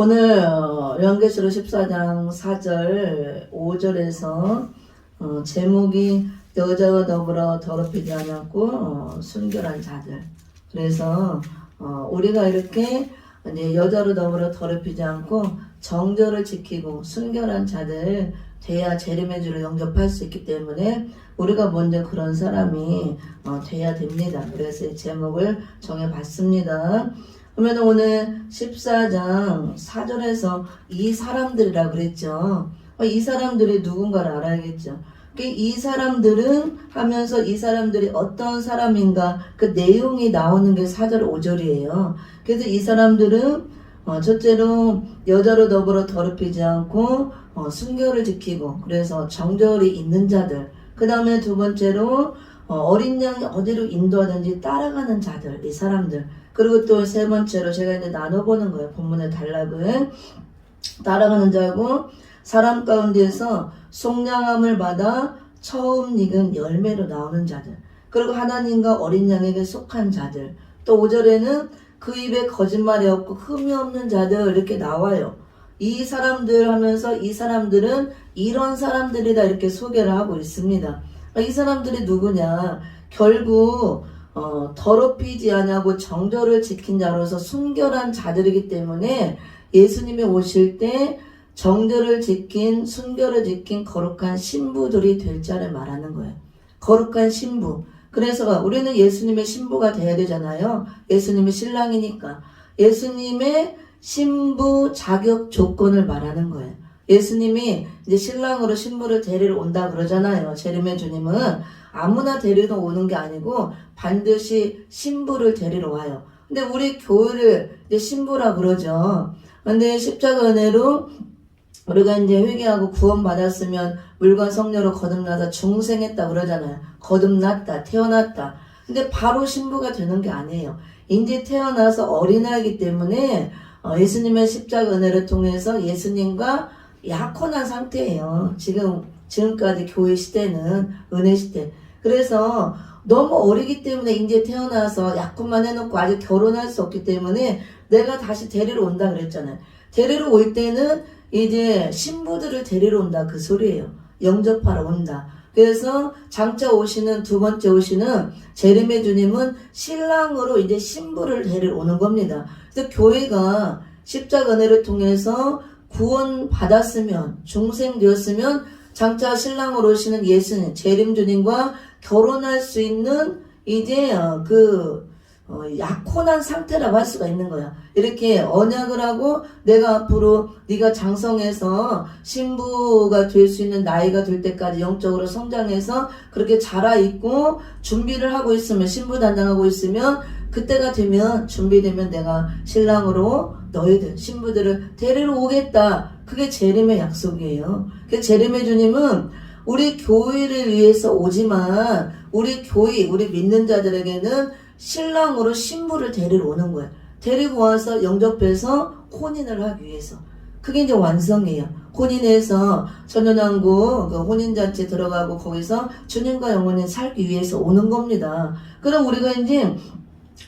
오늘 요한계시록 14장 4절 5절에서 제목이 여자와 더불어 더럽히지 않았고 순결한 자들. 그래서 우리가 이렇게 이제 여자로 더불어 더럽히지 않고 정절을 지키고 순결한 자들 돼야 재림의 주를 영접할 수 있기 때문에 우리가 먼저 그런 사람이 돼야 됩니다. 그래서 이 제목을 정해봤습니다. 그러면 오늘 14장 4절에서 이 사람들이라 그랬죠. 이 사람들이 누군가를 알아야겠죠. 이 사람들은 하면서 이 사람들이 어떤 사람인가 그 내용이 나오는 게 4절 5절이에요. 그래서 이 사람들은 첫째로 여자로 더불어 더럽히지 않고 순결을 지키고 그래서 정절이 있는 자들. 그 다음에 두 번째로 어린 양이 어디로 인도하든지 따라가는 자들, 이 사람들. 그리고 또 세 번째로 제가 이제 나눠보는 거예요. 본문의 단락을. 따라가는 자고 사람 가운데서 속량함을 받아 처음 익은 열매로 나오는 자들. 그리고 하나님과 어린 양에게 속한 자들. 또 5절에는 그 입에 거짓말이 없고 흠이 없는 자들 이렇게 나와요. 이 사람들 하면서 이 사람들은 이런 사람들이다 이렇게 소개를 하고 있습니다. 이 사람들이 누구냐? 결국 더럽히지 아니하고 정절을 지킨 자로서 순결한 자들이기 때문에 예수님이 오실 때 정절을 지킨 순결을 지킨 거룩한 신부들이 될 자를 말하는 거예요. 거룩한 신부. 그래서 우리는 예수님의 신부가 돼야 되잖아요. 예수님의 신랑이니까. 예수님의 신부 자격 조건을 말하는 거예요. 예수님이 이제 신랑으로 신부를 데리러 온다 그러잖아요. 재림의 주님은 아무나 데리러 오는 게 아니고 반드시 신부를 데리러 와요. 근데 우리 교회를 이제 신부라 그러죠. 근데 십자가 은혜로 우리가 이제 회개하고 구원받았으면 물과 성령으로 거듭나서 중생했다 그러잖아요. 거듭났다, 태어났다. 근데 바로 신부가 되는 게 아니에요. 이제 태어나서 어린아이기 때문에 예수님의 십자가 은혜를 통해서 예수님과 약혼한 상태예요. 지금까지 교회 시대는 은혜 시대. 그래서 너무 어리기 때문에 이제 태어나서 약혼만 해놓고 아직 결혼할 수 없기 때문에 내가 다시 데리러 온다 그랬잖아요. 데리러 올 때는 이제 신부들을 데리러 온다 그 소리예요. 영접하러 온다. 그래서 장차 오시는 두 번째 오시는 재림의 주님은 신랑으로 이제 신부를 데리러 오는 겁니다. 그래서 교회가 십자가 은혜를 통해서 구원 받았으면 중생되었으면 장차 신랑으로 오시는 예수님 재림 주님과 결혼할 수 있는 이제 약혼한 상태라고 할 수가 있는 거야. 이렇게 언약을 하고 내가 앞으로 네가 장성해서 신부가 될 수 있는 나이가 될 때까지 영적으로 성장해서 그렇게 자라있고 준비를 하고 있으면 신부 단장하고 있으면 그때가 되면 준비되면 내가 신랑으로 너희들 신부들을 데리러 오겠다. 그게 재림의 약속이에요. 그 재림의 주님은 우리 교회를 위해서 오지만 우리 교회 우리 믿는 자들에게는 신랑으로 신부를 데리러 오는 거예요. 데리고 와서 영접해서 혼인을 하기 위해서. 그게 이제 완성이에요. 혼인해서 천연왕국 그 혼인잔치에 들어가고 거기서 주님과 영원히 살기 위해서 오는 겁니다. 그럼 우리가 이제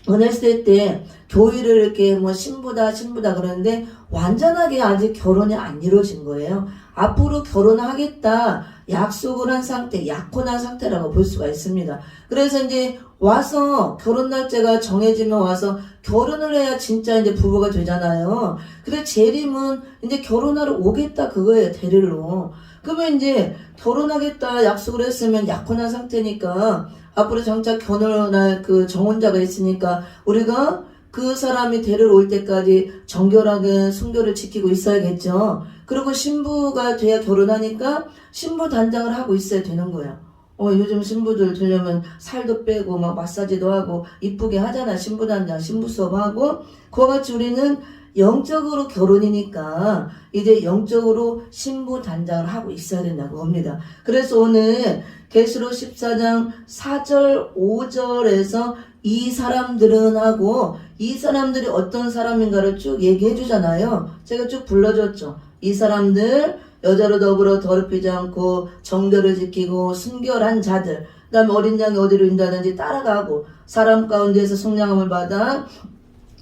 은혜 시대 때 교회를 이렇게 뭐 신부다 그러는데 완전하게 아직 결혼이 안 이루어진 거예요. 앞으로 결혼하겠다 약속을 한 상태, 약혼한 상태라고 볼 수가 있습니다. 그래서 이제 와서 결혼 날짜가 정해지면 와서 결혼을 해야 진짜 이제 부부가 되잖아요. 그래 재림은 이제 결혼하러 오겠다 그거예요. 데리러. 그러면 이제 결혼하겠다 약속을 했으면 약혼한 상태니까 앞으로 장차 결혼할 그 정혼자가 있으니까 우리가 그 사람이 데리러 올 때까지 정결하게 순결을 지키고 있어야겠죠. 그리고 신부가 돼야 결혼하니까 신부 단장을 하고 있어야 되는 거예요. 요즘 신부들 되려면 살도 빼고 막 마사지도 하고 이쁘게 하잖아. 신부 단장, 신부 수업하고. 그와 같이 우리는 영적으로 결혼이니까 이제 영적으로 신부 단장을 하고 있어야 된다고 합니다. 그래서 오늘 계시록 14장 4절 5절에서 이 사람들은 하고 이 사람들이 어떤 사람인가를 쭉 얘기해 주잖아요. 제가 쭉 불러줬죠. 이 사람들 여자로 더불어 더럽히지 않고 정결을 지키고 순결한 자들 그 다음에 어린 양이 어디로 인도하든지 따라가고 사람 가운데서 속량함을 받아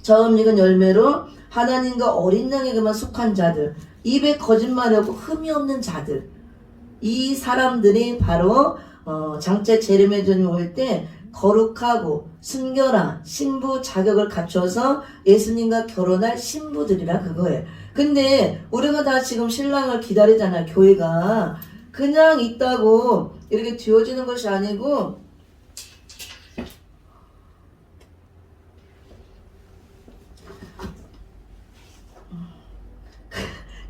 처음 익은 열매로 하나님과 어린 양에게만 속한 자들, 입에 거짓말이 없고 흠이 없는 자들, 이 사람들이 바로 장차 재림의 주님 올 때 거룩하고 순결한 신부 자격을 갖춰서 예수님과 결혼할 신부들이라 그거예요. 근데 우리가 다 지금 신랑을 기다리잖아요. 교회가 그냥 있다고 이렇게 뒤어지는 것이 아니고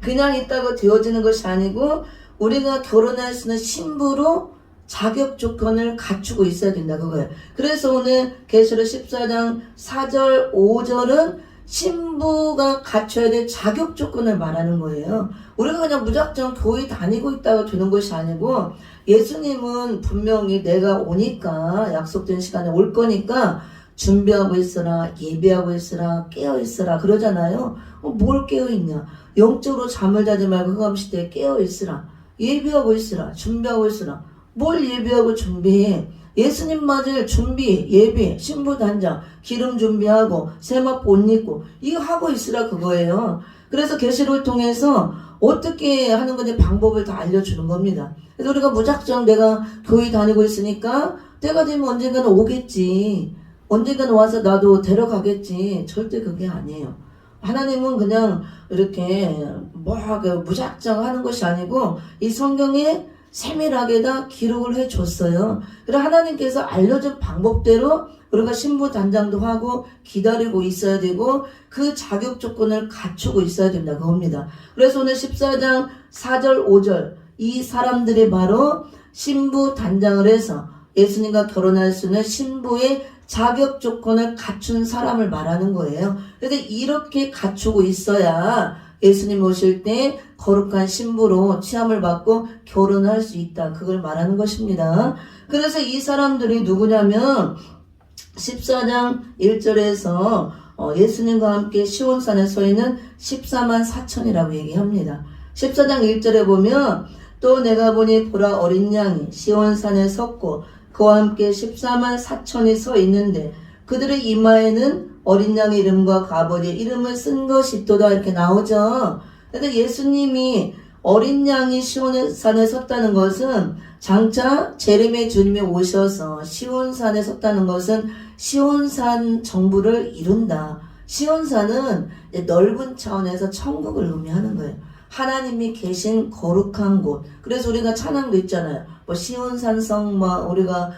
그냥 있다고 되어지는 것이 아니고 우리가 결혼할 수 있는 신부로 자격 조건을 갖추고 있어야 된다 그거예요. 그래서 오늘 계시록 14장 4절 5절은 신부가 갖춰야 될 자격 조건을 말하는 거예요. 우리가 그냥 무작정 교회 다니고 있다가 되는 것이 아니고 예수님은 분명히 내가 오니까 약속된 시간에 올 거니까 준비하고 있으라, 예배하고 있으라, 깨어있으라 그러잖아요. 뭘 깨어있냐? 영적으로 잠을 자지 말고 흑암시대에 깨어있으라, 예배하고 있으라, 준비하고 있으라. 뭘 예배하고 준비해? 예수님 맞을 준비, 예배, 신부 단장, 기름 준비하고 세마포 옷 입고 이거 하고 있으라 그거예요. 그래서 계시록을 통해서 어떻게 하는 건지 방법을 다 알려주는 겁니다. 그래서 우리가 무작정 내가 교회 다니고 있으니까 때가 되면 언젠가는 오겠지, 언젠가는 와서 나도 데려가겠지. 절대 그게 아니에요. 하나님은 그냥 이렇게 무작정 하는 것이 아니고 이 성경에 세밀하게 다 기록을 해줬어요. 그래서 하나님께서 알려준 방법대로 우리가 신부 단장도 하고 기다리고 있어야 되고 그 자격 조건을 갖추고 있어야 된다 그겁니다. 그래서 오늘 14장 4절 5절 이 사람들이 바로 신부 단장을 해서 예수님과 결혼할 수 있는 신부의 자격 조건을 갖춘 사람을 말하는 거예요. 그래서 이렇게 갖추고 있어야 예수님 오실 때 거룩한 신부로 취함을 받고 결혼할 수 있다. 그걸 말하는 것입니다. 그래서 이 사람들이 누구냐면 14장 1절에서 예수님과 함께 시온산에 서 있는 14만 4천이라고 얘기합니다. 14장 1절에 보면 또 내가 보니 보라 어린 양이 시온산에 섰고 그와 함께 14만 4천이 서 있는데 그들의 이마에는 어린 양의 이름과 그 아버지의 이름을 쓴 것이 있도다 이렇게 나오죠. 그래서 예수님이 어린 양이 시온산에 섰다는 것은 장차 재림의 주님이 오셔서 시온산에 섰다는 것은 시온산 정부를 이룬다. 시온산은 넓은 차원에서 천국을 의미하는 거예요. 하나님이 계신 거룩한 곳. 그래서 우리가 찬양도 있잖아요. 시온산성 우리가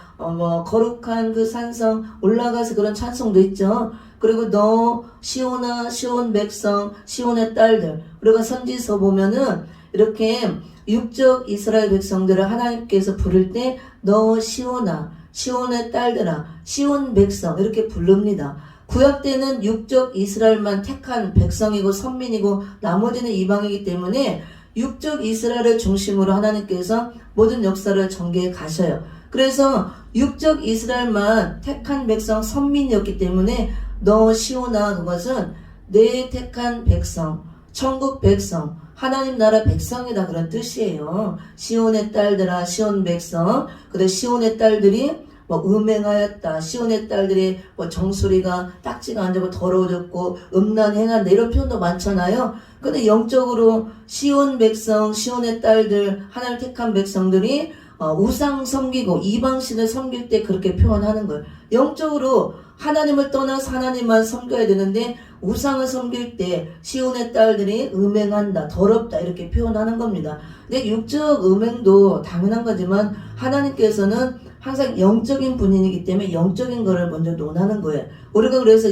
거룩한 그 산성 올라가서 그런 찬송도 있죠. 그리고 너 시온아 시온 백성 시온의 딸들 우리가 선지서 보면은 이렇게 육적 이스라엘 백성들을 하나님께서 부를 때 너 시온아 시온의 딸들아 시온 백성 이렇게 부릅니다. 구약 때는 육적 이스라엘만 택한 백성이고 선민이고 나머지는 이방이기 때문에 육적 이스라엘을 중심으로 하나님께서 모든 역사를 전개해 가셔요. 그래서 육적 이스라엘만 택한 백성 선민이었기 때문에 너 시온아 그것은 내 택한 백성 천국 백성 하나님 나라 백성이다 그런 뜻이에요. 시온의 딸들아 시온 백성. 그래 시온의 딸들이 음행하였다. 시온의 딸들이 정수리가 딱지가 안 잡고 더러워졌고 음란 행한다 이런 표현도 많잖아요. 근데 영적으로 시온 백성 시온의 딸들 하나님 택한 백성들이 우상 섬기고 이방신을 섬길 때 그렇게 표현하는 거예요. 영적으로 하나님을 떠나서 하나님만 섬겨야 되는데 우상을 섬길 때 시온의 딸들이 음행한다 더럽다 이렇게 표현하는 겁니다. 근데 육적 음행도 당연한 거지만 하나님께서는 항상 영적인 분이기 때문에 영적인 거를 먼저 논하는 거예요. 우리가 그래서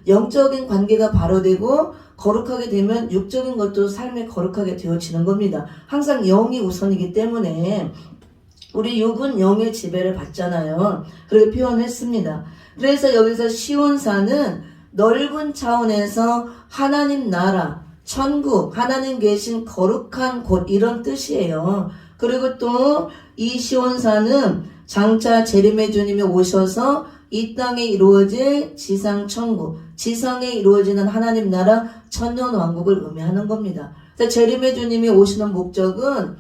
영적인 관계가 바로 되고 거룩하게 되면 육적인 것도 삶에 거룩하게 되어지는 겁니다. 항상 영이 우선이기 때문에 우리 육은 영의 지배를 받잖아요. 그렇게 표현했습니다. 그래서 여기서 시온산은 넓은 차원에서 하나님 나라, 천국, 하나님 계신 거룩한 곳 이런 뜻이에요. 그리고 또 이 시온산은 장차 재림의 주님이 오셔서 이 땅에 이루어질 지상 천국, 지상에 이루어지는 하나님 나라 천년 왕국을 의미하는 겁니다. 재림의 주님이 오시는 목적은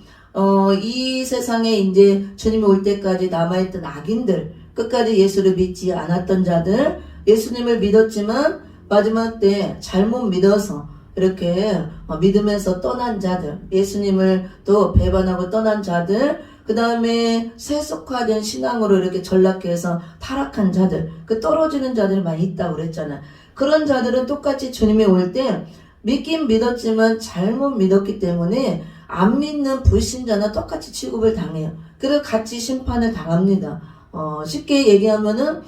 이 세상에 이제 주님이 올 때까지 남아있던 악인들, 끝까지 예수를 믿지 않았던 자들, 예수님을 믿었지만 마지막 때 잘못 믿어서 이렇게 믿음에서 떠난 자들, 예수님을 또 배반하고 떠난 자들, 그 다음에 세속화된 신앙으로 이렇게 전락해서 타락한 자들, 그 떨어지는 자들이 많이 있다고 그랬잖아요. 그런 자들은 똑같이 주님이 올 때 믿긴 믿었지만 잘못 믿었기 때문에 안 믿는 불신자나 똑같이 취급을 당해요. 그래서 같이 심판을 당합니다. 쉽게 얘기하면은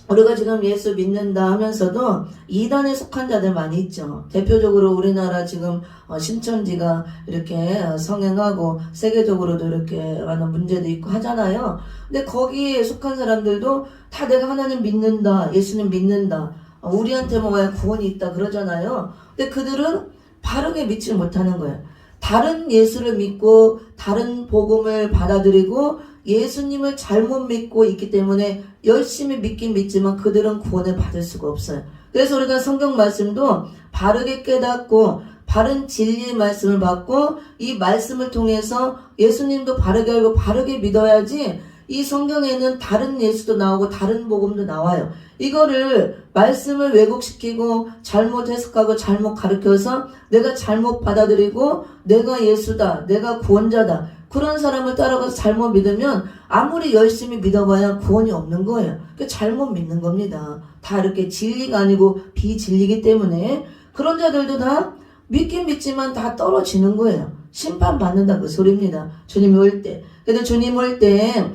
우리가 지금 예수 믿는다 하면서도 이단에 속한 자들 많이 있죠. 대표적으로 우리나라 지금 신천지가 이렇게 성행하고 세계적으로도 이렇게 많은 문제도 있고 하잖아요. 근데 거기에 속한 사람들도 다 내가 하나님 믿는다, 예수님 믿는다, 우리한테 뭐 구원이 있다 그러잖아요. 근데 그들은 바르게 믿지 못하는 거예요. 다른 예수를 믿고 다른 복음을 받아들이고 예수님을 잘못 믿고 있기 때문에 열심히 믿긴 믿지만 그들은 구원을 받을 수가 없어요. 그래서 우리가 성경 말씀도 바르게 깨닫고 바른 진리의 말씀을 받고 이 말씀을 통해서 예수님도 바르게 알고 바르게 믿어야지 이 성경에는 다른 예수도 나오고 다른 복음도 나와요. 이거를 말씀을 왜곡시키고 잘못 해석하고 잘못 가르쳐서 내가 잘못 받아들이고 내가 예수다, 내가 구원자다, 그런 사람을 따라가서 잘못 믿으면 아무리 열심히 믿어봐야 구원이 없는 거예요. 그러니까 잘못 믿는 겁니다. 다 이렇게 진리가 아니고 비진리이기 때문에 그런 자들도 다 믿긴 믿지만 다 떨어지는 거예요. 심판받는다 그 소리입니다. 주님이 올 때. 그래도 주님 올 때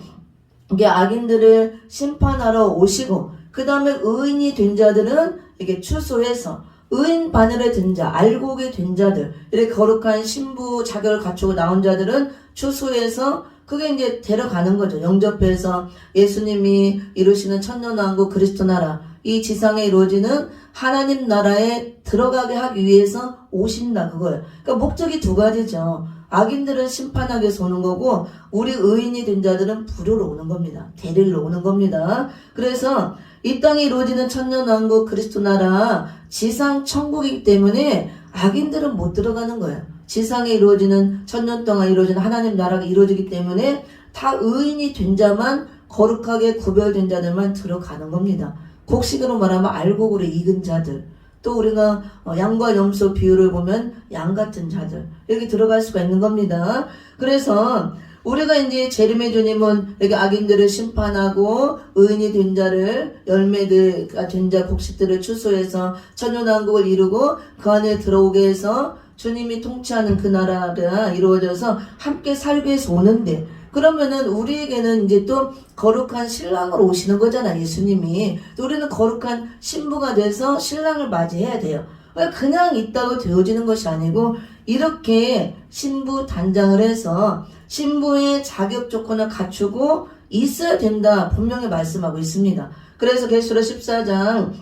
이게 악인들을 심판하러 오시고 그 다음에 의인이 된 자들은 이게 추수해서 의인 바늘에 든 자, 알곡이 된 자들, 이렇게 거룩한 신부 자격을 갖추고 나온 자들은 추수해서 그게 이제 데려가는 거죠. 영접해서 예수님이 이루시는 천년왕국 그리스도 나라, 이 지상에 이루어지는 하나님 나라에 들어가게 하기 위해서 오신다 그거예요. 그러니까 목적이 두 가지죠. 악인들은 심판하기 위해서 오는 거고 우리 의인이 된 자들은 부르러 오는 겁니다. 데리러 오는 겁니다. 그래서 이 땅에 이루어지는 천년왕국 그리스도 나라 지상 천국이기 때문에 악인들은 못 들어가는 거예요. 지상에 이루어지는 천년 동안 이루어지는 하나님 나라가 이루어지기 때문에 다 의인이 된 자만 거룩하게 구별된 자들만 들어가는 겁니다. 곡식으로 말하면 알곡으로 익은 자들, 또 우리가 양과 염소 비유를 보면 양 같은 자들 이렇게 들어갈 수가 있는 겁니다. 그래서 우리가 이제 재림의 주님은 이렇게 악인들을 심판하고 의인이 된 자를 열매가 된 자 곡식들을 추수해서 천년왕국을 이루고 그 안에 들어오게 해서 주님이 통치하는 그 나라가 이루어져서 함께 살기 위해서 오는데 그러면은 우리에게는 이제 또 거룩한 신랑으로 오시는 거잖아 예수님이. 또 우리는 거룩한 신부가 돼서 신랑을 맞이해야 돼요. 그냥 있다고 되어지는 것이 아니고 이렇게 신부 단장을 해서 신부의 자격 조건을 갖추고 있어야 된다 분명히 말씀하고 있습니다. 그래서 계시록 14장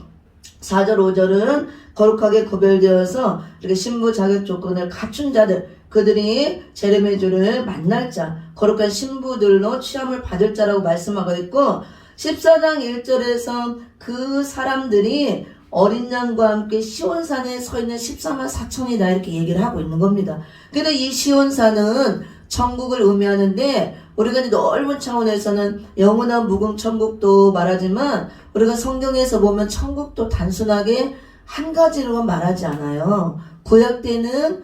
4절 5절은 거룩하게 구별되어서 이렇게 신부 자격 조건을 갖춘 자들, 그들이 재림의 주를 만날 자, 거룩한 신부들로 취함을 받을 자라고 말씀하고 있고 14장 1절에서 그 사람들이 어린 양과 함께 시온산에 서 있는 14만 4천이다 이렇게 얘기를 하고 있는 겁니다. 그래서 이 시온산은 천국을 의미하는데 우리가 이제 넓은 차원에서는 영원한 묵음 천국도 말하지만 우리가 성경에서 보면 천국도 단순하게 한 가지로만 말하지 않아요. 구약 때는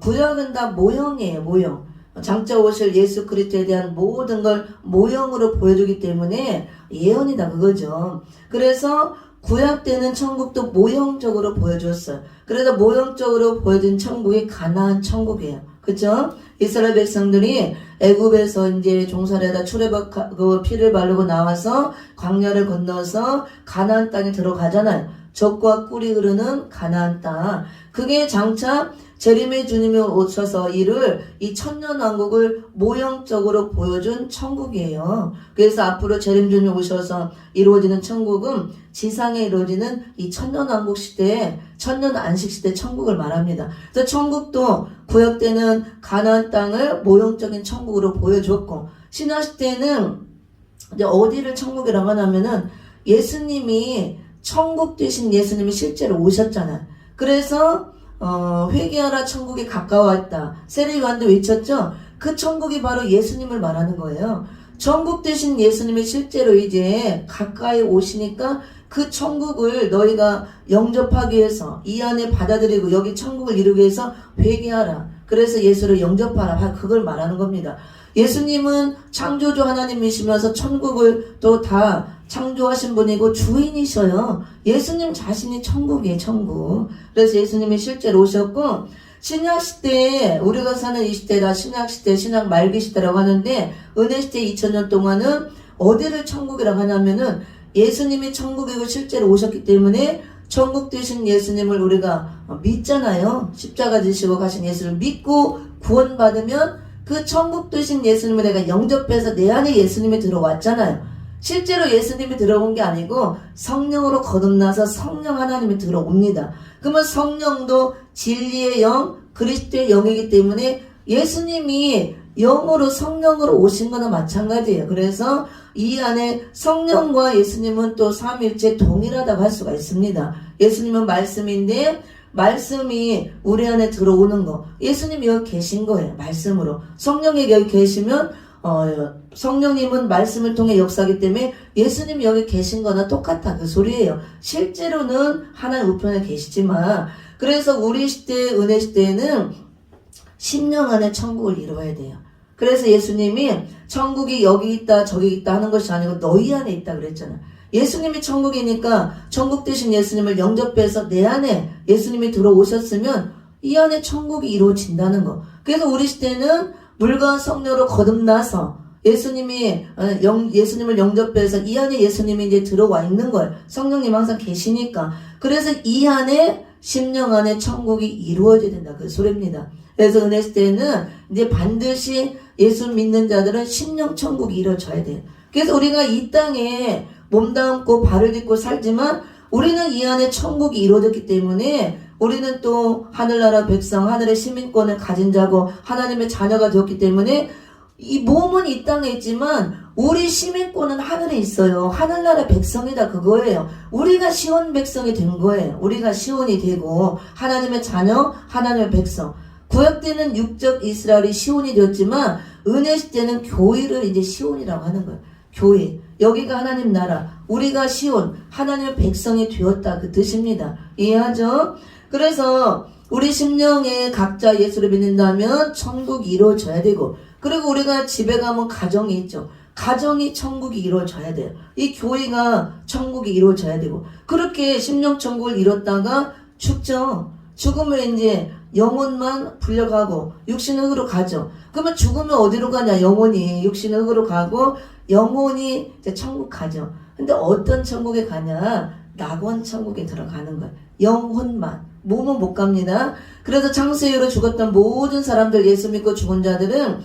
구약은 다 모형이에요. 모형. 장차 오실 예수 그리스도에 대한 모든 걸 모형으로 보여주기 때문에 예언이다 그거죠. 그래서 구약 때는 천국도 모형적으로 보여줬어요. 그래서 모형적으로 보여준 천국이 가나안 천국이에요. 그죠? 이스라엘 백성들이 애굽에서 이제 종살이하다 출애굽하고 피를 바르고 나와서 광야를 건너서 가나안 땅에 들어가잖아요. 젖과 꿀이 흐르는 가나안 땅. 그게 장차 재림의 주님이 오셔서 이룰 이 천년왕국을 모형적으로 보여준 천국이에요. 그래서 앞으로 재림 주님이 오셔서 이루어지는 천국은 지상에 이루어지는 이 천년왕국 시대에 천년 안식 시대 천국을 말합니다. 그래서 천국도 구약 때는 가나안 땅을 모형적인 천국으로 보여줬고 신약 시대는 이제 어디를 천국이라고 하냐면은 예수님이 천국 되신 예수님이 실제로 오셨잖아요. 그래서 회개하라 천국이 가까워왔다. 세례 요한도 외쳤죠. 그 천국이 바로 예수님을 말하는 거예요. 천국 되신 예수님이 실제로 이제 가까이 오시니까 그 천국을 너희가 영접하기 위해서 이 안에 받아들이고 여기 천국을 이루기 위해서 회개하라. 그래서 예수를 영접하라. 그걸 말하는 겁니다. 예수님은 창조주 하나님이시면서 천국을 또 다 창조하신 분이고 주인이셔요. 예수님 자신이 천국이에요. 천국. 그래서 예수님이 실제로 오셨고 신약시대에 우리가 사는 이 시대가 신약시대, 신약 말기 시대라고 하는데 은혜시대 2000년 동안은 어디를 천국이라고 하냐면은 예수님이 천국이고 실제로 오셨기 때문에 천국 되신 예수님을 우리가 믿잖아요. 십자가 지시고 가신 예수를 믿고 구원받으면 그 천국 되신 예수님을 내가 영접해서 내 안에 예수님이 들어왔잖아요. 실제로 예수님이 들어온 게 아니고 성령으로 거듭나서 성령 하나님이 들어옵니다. 그러면 성령도 진리의 영, 그리스도의 영이기 때문에 예수님이 영으로 성령으로 오신 거나 마찬가지예요. 그래서 이 안에 성령과 예수님은 또 삼위일체 동일하다고 할 수가 있습니다. 예수님은 말씀인데 말씀이 우리 안에 들어오는 거. 예수님이 여기 계신 거예요. 말씀으로. 성령이 여기 계시면 성령님은 말씀을 통해 역사하기 때문에 예수님이 여기 계신 거나 똑같아. 그 소리예요. 실제로는 하나님 우편에 계시지만 그래서 우리 시대 은혜 시대에는 심령 안에 천국을 이루어야 돼요. 그래서 예수님이 천국이 여기 있다 저기 있다 하는 것이 아니고 너희 안에 있다 그랬잖아요. 예수님이 천국이니까 천국 되신 예수님을 영접해서 내 안에 예수님이 들어오셨으면 이 안에 천국이 이루어진다는 거. 그래서 우리 시대는 물과 성령으로 거듭나서 예수님을 영접해서 이 안에 예수님이 이제 들어와 있는 거예요. 성령님 항상 계시니까. 그래서 이 안에 심령 안에 천국이 이루어져야 된다. 그 소리입니다. 그래서 은혜 시대에는 이제 반드시 예수 믿는 자들은 심령 천국이 이루어져야 돼요. 그래서 우리가 이 땅에 몸담고 발을 딛고 살지만 우리는 이 안에 천국이 이루어졌기 때문에 우리는 또 하늘나라 백성, 하늘의 시민권을 가진 자고 하나님의 자녀가 되었기 때문에 이 몸은 이 땅에 있지만 우리 시민권은 하늘에 있어요. 하늘나라 백성이다 그거예요. 우리가 시온 백성이 된 거예요. 우리가 시온이 되고 하나님의 자녀, 하나님의 백성. 구약 때는 육적 이스라엘이 시온이 되었지만 은혜 시대는 교회를 이제 시온이라고 하는 거예요. 교회. 여기가 하나님 나라. 우리가 시온, 하나님의 백성이 되었다 그 뜻입니다. 이해하죠? 그래서 우리 심령에 각자 예수를 믿는다면 천국이 이루어져야 되고 그리고 우리가 집에 가면 가정이 있죠. 가정이 천국이 이루어져야 돼요. 이 교회가 천국이 이루어져야 되고 그렇게 심령 천국을 이뤘다가 죽죠. 죽으면 이제 영혼만 불려가고 육신 흙으로 가죠. 그러면 죽으면 어디로 가냐? 영혼이 육신 흙으로 가고 영혼이 이제 천국 가죠. 근데 어떤 천국에 가냐? 낙원 천국에 들어가는 거예요. 영혼만. 몸은 못 갑니다. 그래서 창세 이후로 죽었던 모든 사람들 예수 믿고 죽은 자들은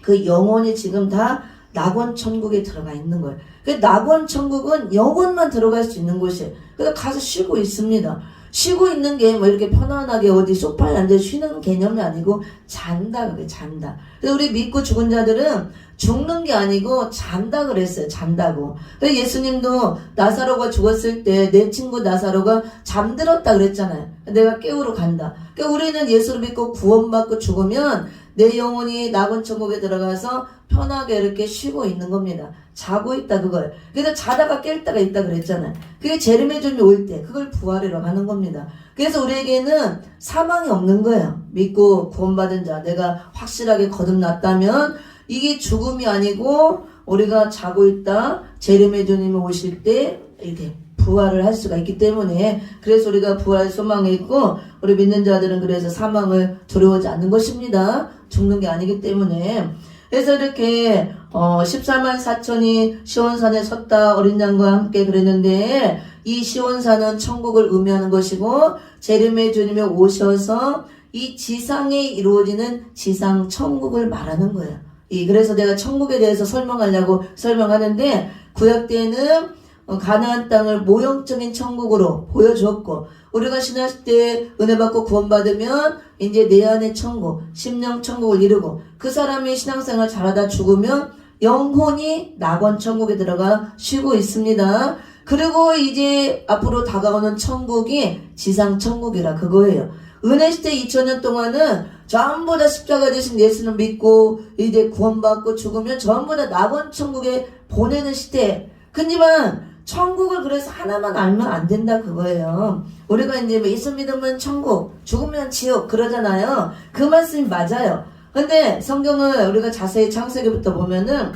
그 영혼이 지금 다 낙원 천국에 들어가 있는 거예요. 그 낙원 천국은 영혼만 들어갈 수 있는 곳이에요. 그래서 가서 쉬고 있습니다. 쉬고 있는 게 뭐 이렇게 편안하게 어디 소파에 앉아 쉬는 개념이 아니고 잔다 그게 잔다. 그래서 우리 믿고 죽은 자들은 죽는 게 아니고 잔다 그랬어요. 잔다고. 그래서 예수님도 나사로가 죽었을 때 내 친구 나사로가 잠들었다 그랬잖아요. 내가 깨우러 간다. 그러니까 우리는 예수를 믿고 구원받고 죽으면 내 영혼이 낙원 천국에 들어가서 편하게 이렇게 쉬고 있는 겁니다. 자고 있다 그걸. 그래서 자다가 깰 때가 있다 그랬잖아요. 그게 재림의 올 때 그걸 부활이라고 하는 겁니다. 그래서 우리에게는 사망이 없는 거예요. 믿고 구원받은 자 내가 확실하게 거듭났다면 이게 죽음이 아니고 우리가 자고 있다 재림의 주님이 오실 때 이렇게 부활을 할 수가 있기 때문에 그래서 우리가 부활 소망에 있고 우리 믿는 자들은 그래서 사망을 두려워하지 않는 것입니다. 죽는 게 아니기 때문에 그래서 이렇게 14만 4천이 시온산에 섰다 어린 양과 함께 그랬는데 이 시온산은 천국을 의미하는 것이고 재림의 주님이 오셔서 이 지상에 이루어지는 지상 천국을 말하는 거예요. 그래서 내가 천국에 대해서 설명하려고 설명하는데 구약 때는 가나안 땅을 모형적인 천국으로 보여주었고 우리가 신학 때 은혜 받고 구원받으면 이제 내 안의 천국, 심령 천국을 이루고 그 사람이 신앙생활 잘하다 죽으면 영혼이 낙원 천국에 들어가 쉬고 있습니다. 그리고 이제 앞으로 다가오는 천국이 지상 천국이라 그거예요. 은혜 시대 2000년 동안은 전부 다 십자가 되신 예수를 믿고 이제 구원받고 죽으면 전부 다 낙원 천국에 보내는 시대. 하지만 천국을 그래서 하나만 알면 안 된다 그거예요. 우리가 이제 예수 믿으면 천국, 죽으면 지옥 그러잖아요. 그 말씀이 맞아요. 근데 성경을 우리가 자세히 창세기부터 보면은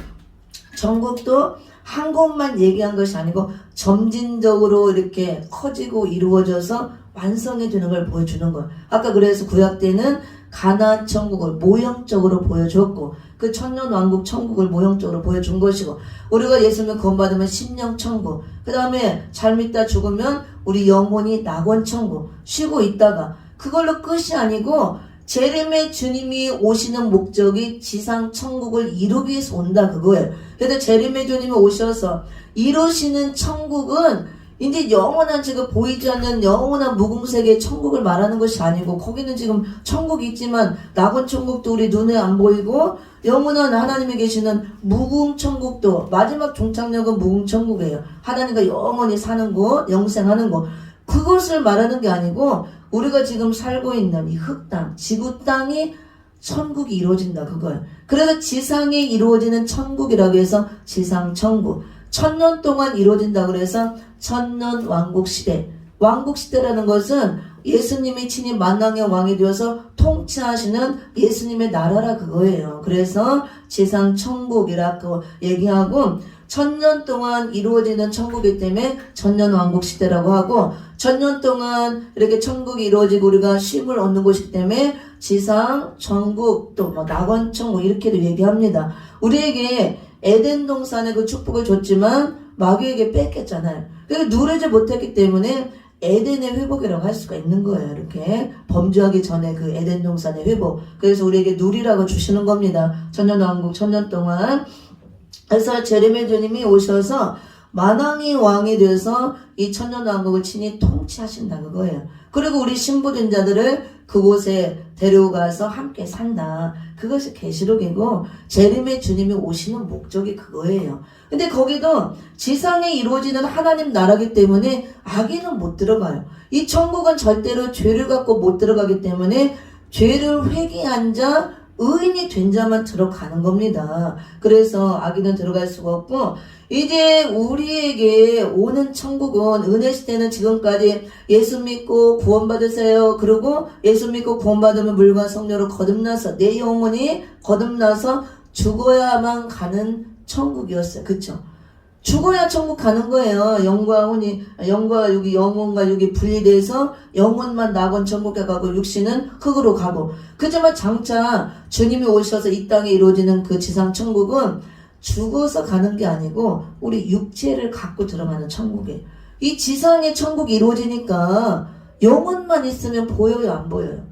천국도 한 곳만 얘기한 것이 아니고 점진적으로 이렇게 커지고 이루어져서 완성이 되는 걸 보여주는 거예요. 아까 그래서 구약 때는 가나안 천국을 모형적으로 보여줬고 그 천년왕국 천국을 모형적으로 보여준 것이고 우리가 예수 믿고 구원받으면 심령천국, 그 다음에 잘 믿다 죽으면 우리 영혼이 낙원천국 쉬고 있다가 그걸로 끝이 아니고 재림의 주님이 오시는 목적이 지상 천국을 이루기 위해서 온다 그거예요. 그래서 재림의 주님이 오셔서 이루시는 천국은 이제 영원한 지금 보이지 않는 영원한 무궁세계의 천국을 말하는 것이 아니고 거기는 지금 천국이 있지만 낙원 천국도 우리 눈에 안 보이고 영원한 하나님이 계시는 무궁천국도 마지막 종착역은 무궁천국이에요. 하나님과 영원히 사는 곳, 영생하는 곳. 그것을 말하는 게 아니고 우리가 지금 살고 있는 이 흙땅, 지구 땅이 천국이 이루어진다 그거예요. 그래서 지상에 이루어지는 천국이라고 해서 지상천국. 1000년 동안 이루어진다 그래서 천년 왕국시대. 왕국시대라는 것은 예수님이 친히 만왕의 왕이 되어서 통치하시는 예수님의 나라라 그거예요. 그래서 지상천국이라고 얘기하고 1000년 동안 이루어지는 천국이기 때문에 천년 왕국시대라고 하고 1000년 동안 이렇게 천국이 이루어지고 우리가 쉼을 얻는 곳이기 때문에 지상, 천국, 또 뭐 낙원, 천국 이렇게도 얘기합니다. 우리에게 에덴 동산의 그 축복을 줬지만 마귀에게 뺏겼잖아요. 그래서 누리지 못했기 때문에 에덴의 회복이라고 할 수가 있는 거예요. 이렇게 범죄하기 전에 그 에덴 동산의 회복. 그래서 우리에게 누리라고 주시는 겁니다. 천년왕국 천년 동안. 그래서 재림의 주님이 오셔서 만왕의 왕이 돼서 이 천년왕국을 친히 통치하신다 그거예요. 그리고 우리 신부된 자들을 그곳에 데려가서 함께 산다. 그것이 계시록이고 재림의 주님이 오시는 목적이 그거예요. 근데 거기도 지상에 이루어지는 하나님 나라기 때문에 악인은 못 들어가요. 이 천국은 절대로 죄를 갖고 못 들어가기 때문에 죄를 회개한 자, 의인이 된 자만 들어가는 겁니다. 그래서 악인은 들어갈 수가 없고 이제 우리에게 오는 천국은 은혜 시대는 지금까지 예수 믿고 구원받으세요. 그리고 예수 믿고 구원받으면 물과 성령으로 거듭나서 내 영혼이 거듭나서 죽어야만 가는 천국이었어요. 그쵸? 죽어야 천국 가는 거예요. 영과 혼이, 영과 여기 영혼과 여기 분리돼서 영혼만 낙원 천국에 가고 육신은 흙으로 가고. 그렇지만 장차 주님이 오셔서 이 땅에 이루어지는 그 지상 천국은 죽어서 가는 게 아니고 우리 육체를 갖고 들어가는 천국이에요. 이 지상의 천국이 이루어지니까 영혼만 있으면 보여요, 안 보여요?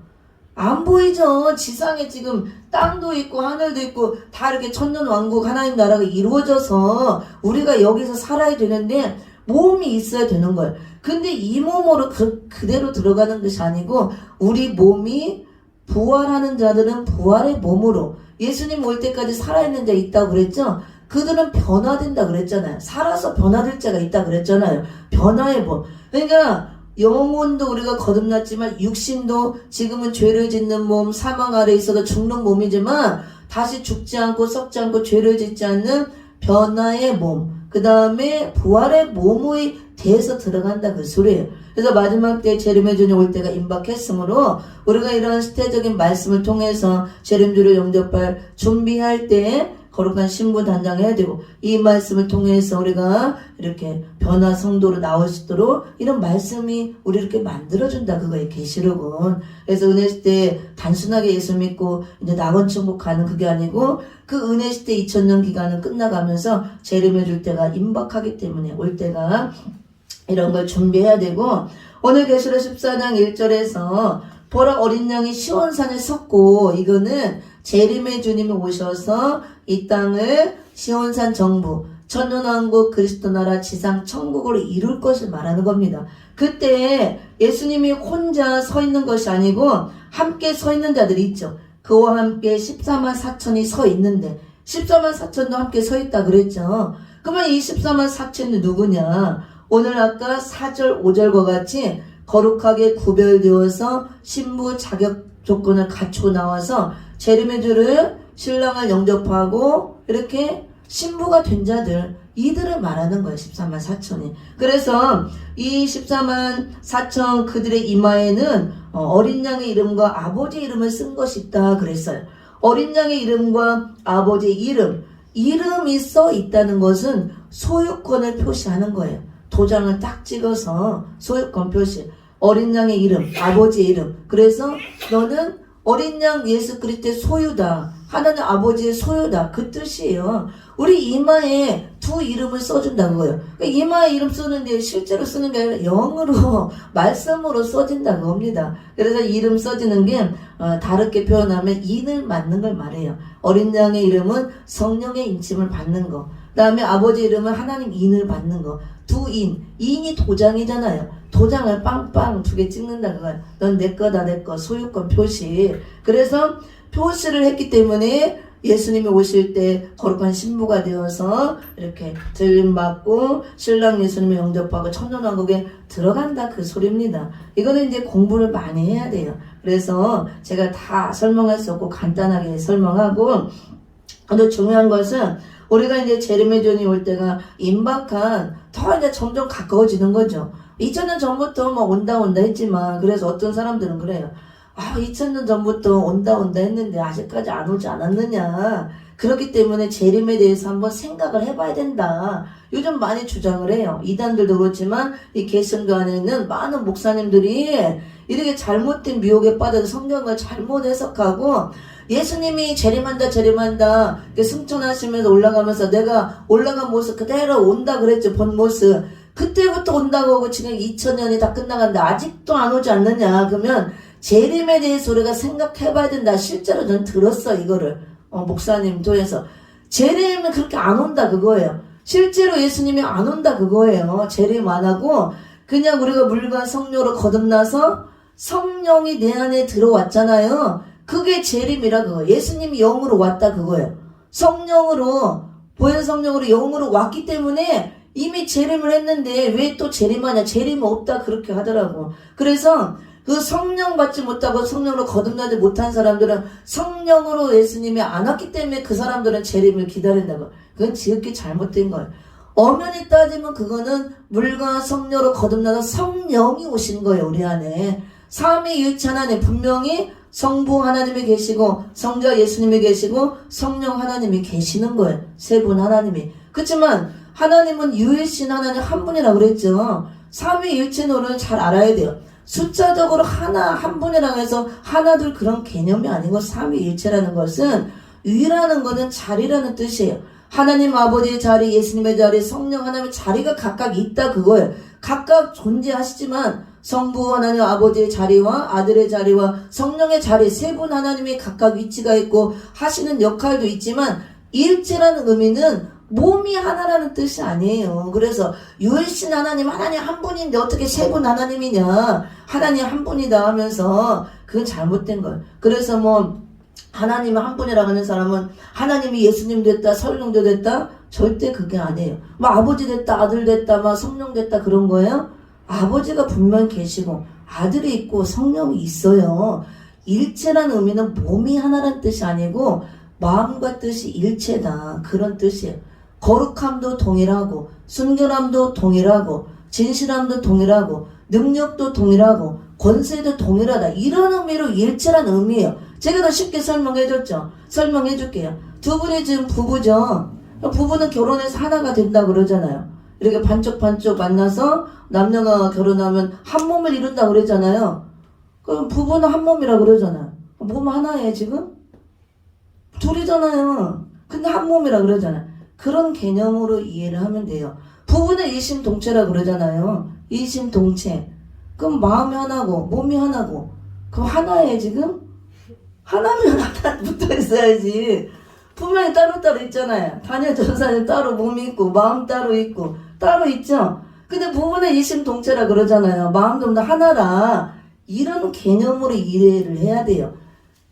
안 보이죠. 지상에 지금 땅도 있고 하늘도 있고 다 이렇게 천년왕국 하나님 나라가 이루어져서 우리가 여기서 살아야 되는데 몸이 있어야 되는 거예요. 근데 이 몸으로 그대로 들어가는 것이 아니고 우리 몸이 부활하는 자들은 부활의 몸으로 예수님 올 때까지 살아있는 자 있다고 그랬죠? 그들은 변화된다 그랬잖아요. 살아서 변화될 자가 있다 그랬잖아요. 변화의 몸. 그러니까 영혼도 우리가 거듭났지만 육신도 지금은 죄를 짓는 몸, 사망 아래 있어도 죽는 몸이지만 다시 죽지 않고 썩지 않고 죄를 짓지 않는 변화의 몸, 그 다음에 부활의 몸의 대해서 들어간다 그 소리예요. 그래서 마지막 때 재림의 주님 올 때가 임박했으므로 우리가 이런 시대적인 말씀을 통해서 재림주를 영접할 준비할 때 거룩한 신부 단장해야 되고 이 말씀을 통해서 우리가 이렇게 변화 성도로 나올 수 있도록 이런 말씀이 우리 이렇게 만들어준다 그거예요. 계시록은. 그래서 은혜 시대 단순하게 예수 믿고 이제 낙원 천국 가는 그게 아니고 그 은혜 시대 2000년 기간은 끝나가면서 재림해 줄 때가 임박하기 때문에 올 때가 이런 걸 준비해야 되고 오늘 계시록 14장 1절에서 보라 어린 양이 시온산에 섰고 이거는 재림의 주님이 오셔서 이 땅을 시온산 정부 천년왕국 그리스도 나라 지상 천국으로 이룰 것을 말하는 겁니다. 그때 예수님이 혼자 서 있는 것이 아니고 함께 서 있는 자들이 있죠. 그와 함께 14만 4천이 서 있는데 14만 4천도 함께 서 있다 그랬죠. 그러면 이 14만 4천이 누구냐? 오늘 아까 4절 5절과 같이 거룩하게 구별되어서 신부 자격 조건을 갖추고 나와서 재림의 주를 신랑을 영접하고 이렇게 신부가 된 자들, 이들을 말하는 거예요. 14만 4천이. 그래서 이 14만 4천 그들의 이마에는 어린 양의 이름과 아버지 이름을 쓴 것이 있다 그랬어요. 어린 양의 이름과 아버지의 이름이 써 있다는 것은 소유권을 표시하는 거예요. 도장을 딱 찍어서 소유권 표시. 어린 양의 이름, 아버지의 이름. 그래서 너는 어린 양 예수 그리스도의 소유다. 하나님 아버지의 소유다. 그 뜻이에요. 우리 이마에 두 이름을 써준다는 거예요. 그러니까 이마에 이름 쓰는데 실제로 쓰는 게 아니라 영으로 말씀으로 써진다는 겁니다. 그래서 이름 써지는 게 다르게 표현하면 인을 맞는 걸 말해요. 어린 양의 이름은 성령의 인침을 받는 거. 그 다음에 아버지 이름은 하나님 인을 받는 거. 두 인이 도장이잖아요. 도장을 빵빵 두 개 찍는다는 거예요. 넌 내 거다 내 거. 소유권 표시. 그래서 표시를 했기 때문에 예수님이 오실 때 거룩한 신부가 되어서 이렇게 들림받고 신랑 예수님의 영접받고 천년왕국에 들어간다 그 소리입니다. 이거는 이제 공부를 많이 해야 돼요. 그래서 제가 다 설명할 수 없고 간단하게 설명하고, 근데 중요한 것은 우리가 이제 재림의전이 올 때가 임박한 더 이제 점점 가까워지는 거죠. 2000년 전부터 막 온다 했지만, 그래서 어떤 사람들은 그래요. 2000년 전부터 온다 했는데 아직까지 안 오지 않았느냐. 그렇기 때문에 재림에 대해서 한번 생각을 해봐야 된다. 요즘 많이 주장을 해요. 이단들도 그렇지만 이 개신교 안에 있는 많은 목사님들이 이렇게 잘못된 미혹에 빠져서 성경을 잘못 해석하고 예수님이 재림한다 승천하시면서 올라가면서 내가 올라간 모습 그대로 온다 그랬죠. 본 모습. 그때부터 온다고 하고 지금 2000년이 다 끝나갔는데 아직도 안 오지 않느냐. 그러면 재림에 대해서 우리가 생각해봐야 된다. 실제로 저는 들었어 이거를 목사님 통해서. 재림은 그렇게 안 온다 그거예요. 실제로 예수님이 안 온다 그거예요. 재림 안 하고 그냥 우리가 물과 성령으로 거듭나서 성령이 내 안에 들어왔잖아요. 그게 재림이라 그거예요. 예수님이 영으로 왔다 그거예요. 성령으로 보혜사 성령으로 영으로 왔기 때문에 이미 재림을 했는데 왜 또 재림하냐. 재림 없다 그렇게 하더라고. 그래서 그 성령 받지 못하고 성령으로 거듭나지 못한 사람들은 성령으로 예수님이 안 왔기 때문에 그 사람들은 재림을 기다린다고. 그건 지극히 잘못된 거예요. 엄연히 따지면 그거는 물과 성령으로 거듭나서 성령이 오신 거예요. 우리 안에 삼위일체 하나님, 분명히 성부 하나님이 계시고 성자 예수님이 계시고 성령 하나님이 계시는 거예요. 세 분 하나님이. 그렇지만 하나님은 유일신 하나님 한 분이라고 그랬죠. 삼위일체노를 잘 알아야 돼요. 숫자적으로 한 분이라고 해서 하나둘 그런 개념이 아니고 삼위일체라는 것은 위라는 것은 자리라는 뜻이에요. 하나님 아버지의 자리, 예수님의 자리, 성령 하나님의 자리가 각각 있다 그거예요. 각각 존재하시지만 성부 하나님 아버지의 자리와 아들의 자리와 성령의 자리 세 분 하나님이 각각 위치가 있고 하시는 역할도 있지만 일체라는 의미는 몸이 하나라는 뜻이 아니에요. 그래서 유일신 하나님 한 분인데 어떻게 세 분 하나님이냐. 하나님 한 분이다 하면서 그건 잘못된 거예요. 그래서 하나님 한 분이라고 하는 사람은 하나님이 예수님 됐다 성령도 됐다 절대 그게 아니에요. 아버지 됐다 아들 됐다 성령 됐다 그런 거예요. 아버지가 분명 계시고 아들이 있고 성령이 있어요. 일체라는 의미는 몸이 하나라는 뜻이 아니고 마음과 뜻이 일체다 그런 뜻이에요. 거룩함도 동일하고 순결함도 동일하고 진실함도 동일하고 능력도 동일하고 권세도 동일하다 이런 의미로 일체라는 의미예요. 제가 더 쉽게 설명해줬죠. 설명해줄게요. 두 분이 지금 부부죠. 부부는 결혼해서 하나가 된다 그러잖아요. 이렇게 반쪽반쪽 만나서 남녀가 결혼하면 한 몸을 이룬다 그러잖아요. 그럼 부부는 한 몸이라 그러잖아요. 몸 하나예요 지금? 둘이잖아요. 근데 한 몸이라 그러잖아요. 그런 개념으로 이해를 하면 돼요. 부부는 일심동체라 그러잖아요. 일심동체. 그럼 마음이 하나고 몸이 하나고 그럼 하나예요 지금? 하나면 하나 붙어 있어야지. 분명히 따로따로 있잖아요. 다니엘 전사님 따로 몸이 있고 마음 따로 있고 따로 있죠. 근데 부부는 일심동체라 그러잖아요. 마음도 하나라. 이런 개념으로 이해를 해야 돼요.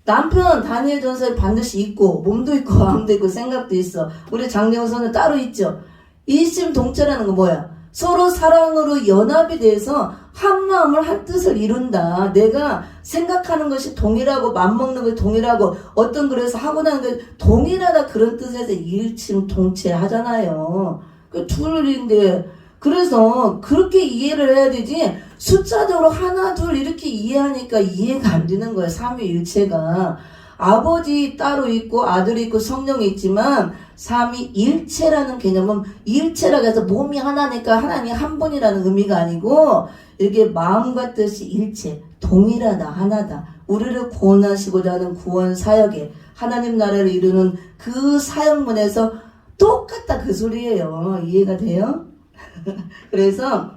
남편 다니엘 전사에 반드시 있고 몸도 있고 마음도 있고 생각도 있어. 우리 장례우선은 따로 있죠. 일심동체라는 거 뭐야? 서로 사랑으로 연합이 돼서 한 마음을 한 뜻을 이룬다. 내가 생각하는 것이 동일하고 맘먹는 것이 동일하고 어떤 그래서 하고 나는 것이 동일하다. 그런 뜻에서 일심동체 하잖아요. 그 둘인데 그래서 그렇게 이해를 해야 되지 숫자적으로 하나 둘 이렇게 이해하니까 이해가 안 되는 거예요. 삼위일체가. 아버지 따로 있고 아들이 있고 성령이 있지만 삼위일체라는 개념은 일체라고 해서 몸이 하나니까 하나님 한 분이라는 의미가 아니고 이렇게 마음과 뜻이 일체, 동일하다, 하나다. 우리를 구원하시고자 하는 구원 사역에 하나님 나라를 이루는 그 사역문에서 똑같다 그 소리예요. 이해가 돼요? 그래서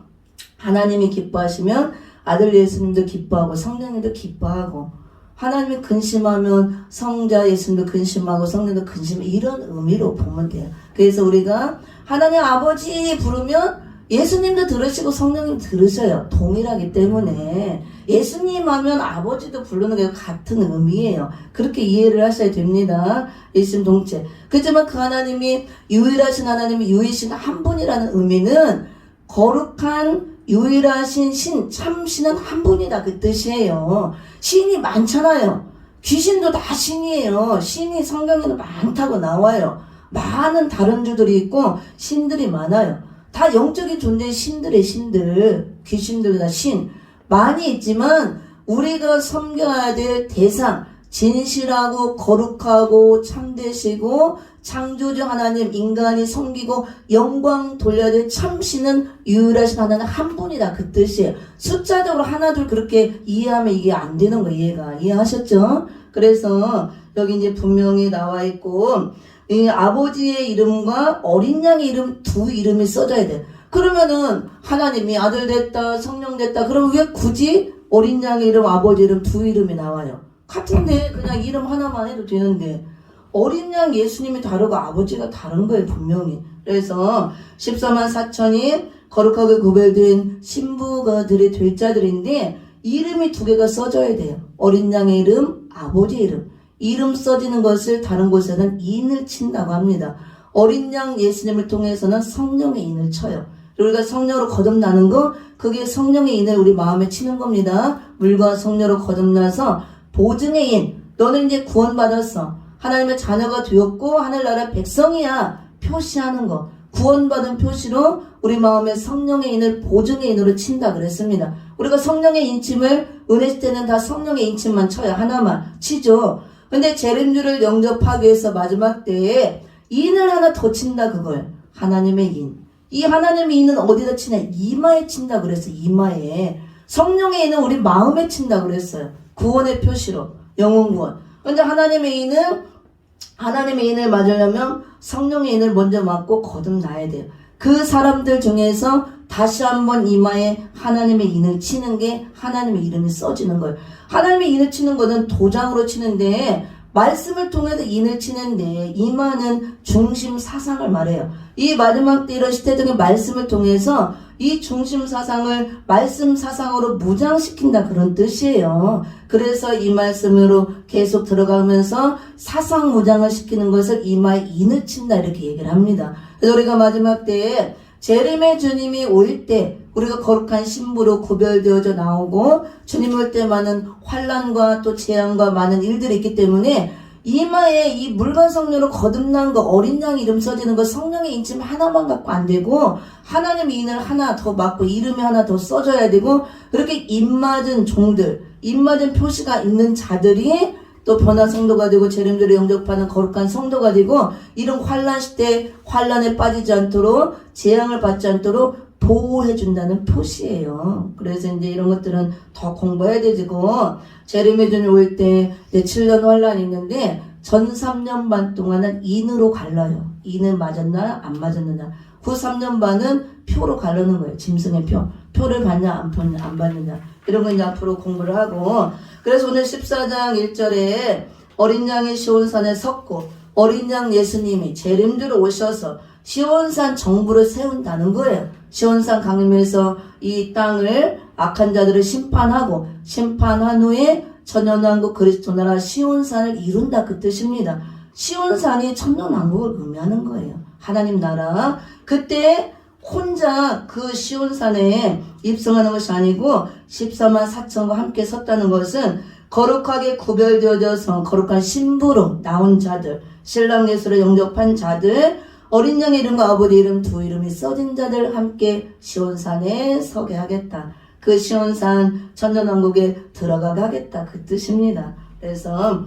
하나님이 기뻐하시면 아들 예수님도 기뻐하고 성령님도 기뻐하고 하나님이 근심하면 성자 예수님도 근심하고 성령도 근심하고 이런 의미로 보면 돼요. 그래서 우리가 하나님 아버지 부르면 예수님도 들으시고 성령님 들으셔요. 동일하기 때문에 예수님 하면 아버지도 부르는 게 같은 의미예요. 그렇게 이해를 하셔야 됩니다. 일심동체. 그렇지만 그 하나님이 유일하신 하나님이 유일신 한 분이라는 의미는 거룩한 유일하신 신, 참신은 한 분이다 그 뜻이에요. 신이 많잖아요. 귀신도 다 신이에요. 신이 성경에는 많다고 나와요. 많은 다른 주들이 있고 신들이 많아요. 다 영적인 존재의 신들의 신들, 귀신들 다 신 많이 있지만 우리가 섬겨야 될 대상, 진실하고 거룩하고 참되시고 창조주 하나님 인간이 섬기고 영광 돌려야 될 참신은 유일하신 하나님 한 분이다 그 뜻이에요. 숫자적으로 하나 둘 그렇게 이해하면 이게 안 되는 거예요. 이해하셨죠? 그래서 여기 이제 분명히 나와 있고 이 아버지의 이름과 어린 양의 이름 두 이름이 써져야 돼. 그러면은 하나님이 아들 됐다 성령 됐다 그러면 왜 굳이 어린 양의 이름 아버지 이름 두 이름이 나와요? 같은데 그냥 이름 하나만 해도 되는데 어린 양 예수님이 다르고 아버지가 다른 거예요 분명히. 그래서 14만 4천이 거룩하게 구별된 신부가들이 될 자들인데 이름이 두 개가 써져야 돼요. 어린 양의 이름 아버지 이름. 이름 써지는 것을 다른 곳에는 인을 친다고 합니다. 어린 양 예수님을 통해서는 성령의 인을 쳐요. 우리가 성령으로 거듭나는 거 그게 성령의 인을 우리 마음에 치는 겁니다. 물과 성령으로 거듭나서 보증의 인 너는 이제 구원받았어. 하나님의 자녀가 되었고 하늘나라 백성이야 표시하는 거. 구원받은 표시로 우리 마음에 성령의 인을 보증의 인으로 친다 그랬습니다. 우리가 성령의 인침을 은혜 시대는 다 성령의 인침만 쳐요. 하나만 치죠. 근데 재림주를 영접하기 위해서 마지막 때에 인을 하나 더 친다 그걸. 하나님의 인. 이 하나님의 인은 어디다 치냐? 이마에 친다 그랬어요. 이마에. 성령의 인은 우리 마음에 친다 그랬어요. 구원의 표시로. 영혼 구원. 근데 하나님의 인을 맞으려면 성령의 인을 먼저 맞고 거듭나야 돼요. 그 사람들 중에서 다시 한번 이마에 하나님의 인을 치는 게 하나님의 이름이 써지는 거예요. 하나님의 인을 치는 거는 도장으로 치는데 말씀을 통해서 인을 치는데 이마는 중심 사상을 말해요. 이 마지막 때 이런 시대적인 말씀을 통해서 이 중심 사상을 말씀 사상으로 무장시킨다 그런 뜻이에요. 그래서 이 말씀으로 계속 들어가면서 사상 무장을 시키는 것을 이마에 인을 친다 이렇게 얘기를 합니다. 그래서 우리가 마지막 때에 재림의 주님이 올 때 우리가 거룩한 신부로 구별되어져 나오고 주님 올 때 많은 환난과 또 재앙과 많은 일들이 있기 때문에 이마에 이 물과 성령으로 거듭난 거 어린 양 이름 써지는 거 성령의 인침 하나만 갖고 안 되고 하나님 인을 하나 더 맞고 이름이 하나 더 써져야 되고 그렇게 입맞은 종들 입맞은 표시가 있는 자들이 또 변화 성도가 되고 재림주를 영접하는 거룩한 성도가 되고 이런 환난 시대 환난에 빠지지 않도록 재앙을 받지 않도록 보호해준다는 표시예요. 그래서 이제 이런 것들은 더 공부해야 되고 재림의 주님 올 때 7년 환란이 있는데 전 3년 반 동안은 인으로 갈라요. 인을 맞았나 안 맞았느냐. 그 3년 반은 표로 가르는 거예요. 짐승의 표. 표를 받냐 안 받느냐. 이런 거 이제 앞으로 공부를 하고 그래서 오늘 14장 1절에 어린 양이 시온산에 섰고 어린 양 예수님이 재림주로 오셔서 시온산 정부를 세운다는 거예요. 시온산 강림에서 이 땅을 악한 자들을 심판하고 심판한 후에 천년왕국 그리스도 나라 시온산을 이룬다 그 뜻입니다. 시온산이 천년왕국을 의미하는 거예요. 하나님 나라. 그때 혼자 그 시온산에 입성하는 것이 아니고 14만 4천과 함께 섰다는 것은 거룩하게 구별되어져서 거룩한 신부로 나온 자들, 신랑 예수를 영접한 자들, 어린 양의 이름과 아버지 이름 두 이름이 써진 자들 함께 시온산에 서게 하겠다. 그 시온산 천년왕국에 들어가게 하겠다. 그 뜻입니다. 그래서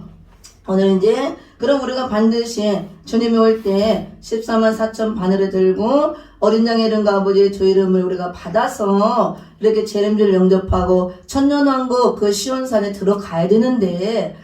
오늘 이제 그럼 우리가 반드시 주님이 올 때 14만 4천 바늘을 들고 어린 양의 이름과 아버지의 두 이름을 우리가 받아서 이렇게 재림주를 영접하고 천년왕국 그 시온산에 들어가야 되는데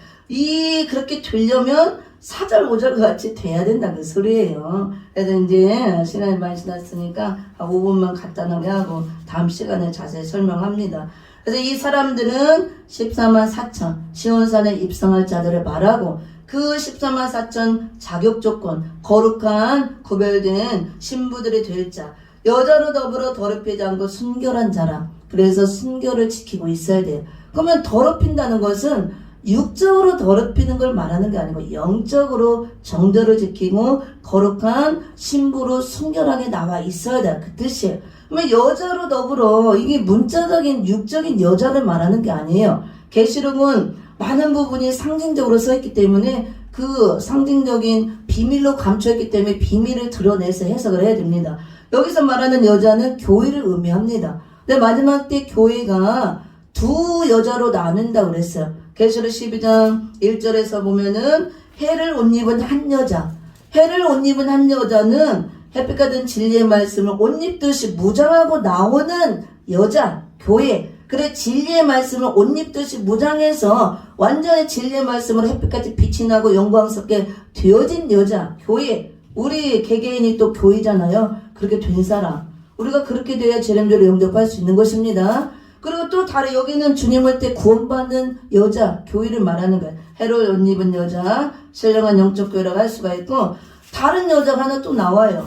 그렇게 되려면 4절 5절 같이 돼야 된다 그 소리예요. 그래서 이제 시간이 많이 지났으니까 5분만 간단하게 하고 다음 시간에 자세히 설명합니다. 그래서 이 사람들은 14만 4천 시온산에 입성할 자들을 말하고 그 14만 4천 자격 조건 거룩한 구별된 신부들이 될 자, 여자로 더불어 더럽히지 않고 순결한 자라. 그래서 순결을 지키고 있어야 돼요. 그러면 더럽힌다는 것은 육적으로 더럽히는 걸 말하는 게 아니고 영적으로 정절을 지키고 거룩한 신부로 순결하게 나와 있어야 돼. 그 뜻이에요. 그러면 여자로 더불어 이게 문자적인 육적인 여자를 말하는 게 아니에요. 계시록은 많은 부분이 상징적으로 써있기 때문에 그 상징적인 비밀로 감춰있기 때문에 비밀을 드러내서 해석을 해야 됩니다. 여기서 말하는 여자는 교회를 의미합니다. 근데 마지막 때 교회가 두 여자로 나눈다고 그랬어요. 계시록 12장 1절에서 보면은 해를 옷 입은 한 여자, 해를 옷 입은 한 여자는 햇빛 같은 진리의 말씀을 옷 입듯이 무장하고 나오는 여자, 교회. 그래 진리의 말씀을 옷 입듯이 무장해서 완전히 진리의 말씀으로 햇빛같이 빛이 나고 영광스럽게 되어진 여자, 교회. 우리 개개인이 또 교회잖아요. 그렇게 된 사람. 우리가 그렇게 돼야 재림주를 영접할 수 있는 것입니다. 그리고 또 다른 여기는 주님 올 때 구원받는 여자, 교회를 말하는 거예요. 해를 옷 입은 여자, 신령한 영적 교회라고 할 수가 있고 다른 여자가 하나 또 나와요.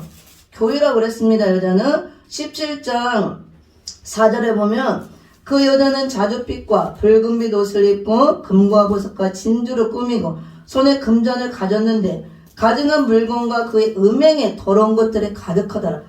교회라고 그랬습니다. 여자는 17장 4절에 보면 그 여자는 자줏빛과 붉은빛 옷을 입고 금과 보석과 진주로 꾸미고 손에 금잔을 가졌는데 가증한 물건과 그의 음행에 더러운 것들에 가득하더라.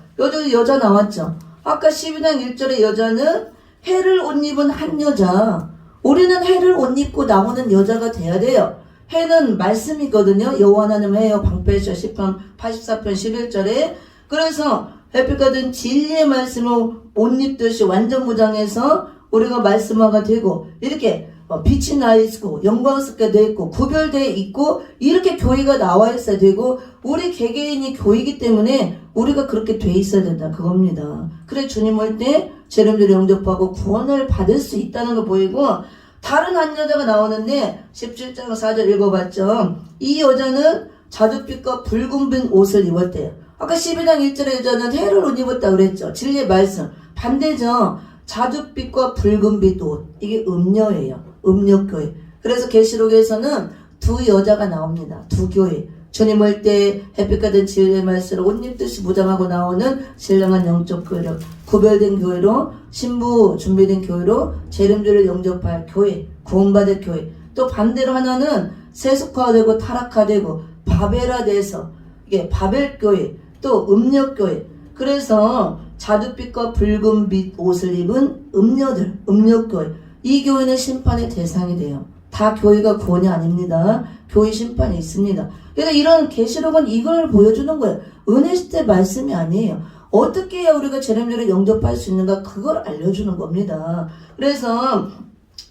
여자 나왔죠. 아까 12장 1절의 여자는 해를 옷 입은 한 여자. 우리는 해를 옷 입고 나오는 여자가 돼야 돼요. 해는 말씀이거든요. 여호와 하나님 해요. 방패시여 10편 84편 11절에. 그래서 햇빛 같은 진리의 말씀을 옷 입듯이 완전 무장해서 우리가 말씀화가 되고 이렇게 빛이 나 있고 영광스럽게 돼 있고 구별되어 있고 이렇게 교회가 나와 있어야 되고 우리 개개인이 교회이기 때문에 우리가 그렇게 돼 있어야 된다 그겁니다. 그래 주님 올 때 재림주를 영접하고 구원을 받을 수 있다는 거 보이고 다른 한 여자가 나오는데 17장 4절 읽어봤죠. 이 여자는 자줏빛과 붉은빛 옷을 입었대요. 아까 12장 1절의 여자는 해를 옷 입었다 그랬죠. 진리의 말씀 반대죠. 자줏빛과 붉은빛 옷 이게 음녀예요. 음녀교회. 그래서 계시록에서는 두 여자가 나옵니다. 두 교회. 주님 올 때 햇빛 같은 진리의 말씀을 옷 입듯이 무장하고 나오는 신령한 영적 교회로 구별된 교회로 신부 준비된 교회로 재림주를 영접할 교회 구원받을 교회. 또 반대로 하나는 세속화되고 타락화되고 바벨화돼서 이게 바벨교회 또 음녀교회. 그래서 자줏빛과 붉은빛 옷을 입은 음녀들 음녀교회. 이 교회는 심판의 대상이 돼요. 다 교회가 구원이 아닙니다. 교회 심판이 있습니다. 그러니까 이런 계시록은 이걸 보여주는 거예요. 은혜 시대 말씀이 아니에요. 어떻게 해야 우리가 재림주를 영접할 수 있는가 그걸 알려주는 겁니다. 그래서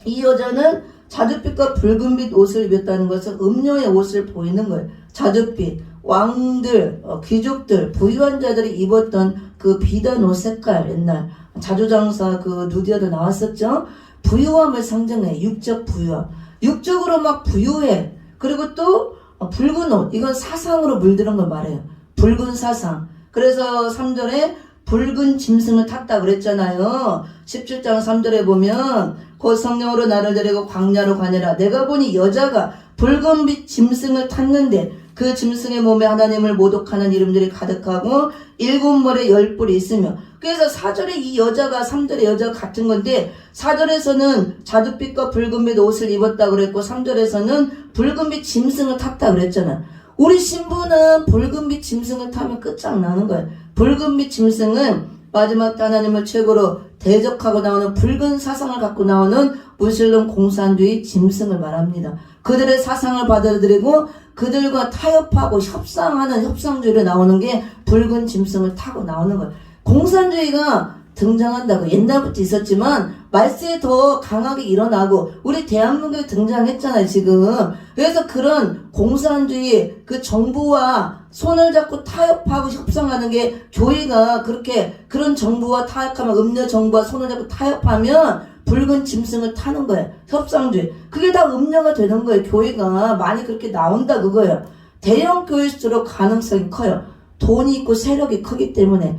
이 여자는 자줏빛과 붉은빛 옷을 입었다는 것은 음녀의 옷을 보이는 거예요. 자줏빛, 왕들, 귀족들, 부유한 자들이 입었던 그 비단 옷 색깔 옛날 자주장사 그 누디아도 나왔었죠. 부유함을 상징해. 육적 부유함. 육적으로 막 부유해. 그리고 또 붉은 옷. 이건 사상으로 물들은 걸 말해요. 붉은 사상. 그래서 3절에 붉은 짐승을 탔다 그랬잖아요. 17장 3절에 보면 곧 성령으로 나를 데리고 광야로 가니라. 내가 보니 여자가 붉은빛 짐승을 탔는데 그 짐승의 몸에 하나님을 모독하는 이름들이 가득하고 7머리에 10뿔이 있으며. 그래서 4절에 이 여자가 3절의 여자가 같은 건데 4절에서는 자줏빛과 붉은빛 옷을 입었다 그랬고 3절에서는 붉은빛 짐승을 탔다 그랬잖아. 우리 신부는 붉은빛 짐승을 타면 끝장나는 거예요. 붉은빛 짐승은 마지막 때 하나님을 최고로 대적하고 나오는 붉은 사상을 갖고 나오는 무슬림 공산주의 짐승을 말합니다. 그들의 사상을 받아들이고 그들과 타협하고 협상하는 협상주의로 나오는 게 붉은 짐승을 타고 나오는 거예요. 공산주의가 등장한다고 옛날부터 있었지만 말세에 더 강하게 일어나고 우리 대한민국에 등장했잖아요 지금. 그래서 그런 공산주의 그 정부와 손을 잡고 타협하고 협상하는 게 교회가 그렇게 그런 정부와 타협하면 음녀 정부와 손을 잡고 타협하면 붉은 짐승을 타는 거예요. 협상주의. 그게 다 음녀가 되는 거예요. 교회가 많이 그렇게 나온다 그거예요. 대형 교회일수록 가능성이 커요. 돈이 있고 세력이 크기 때문에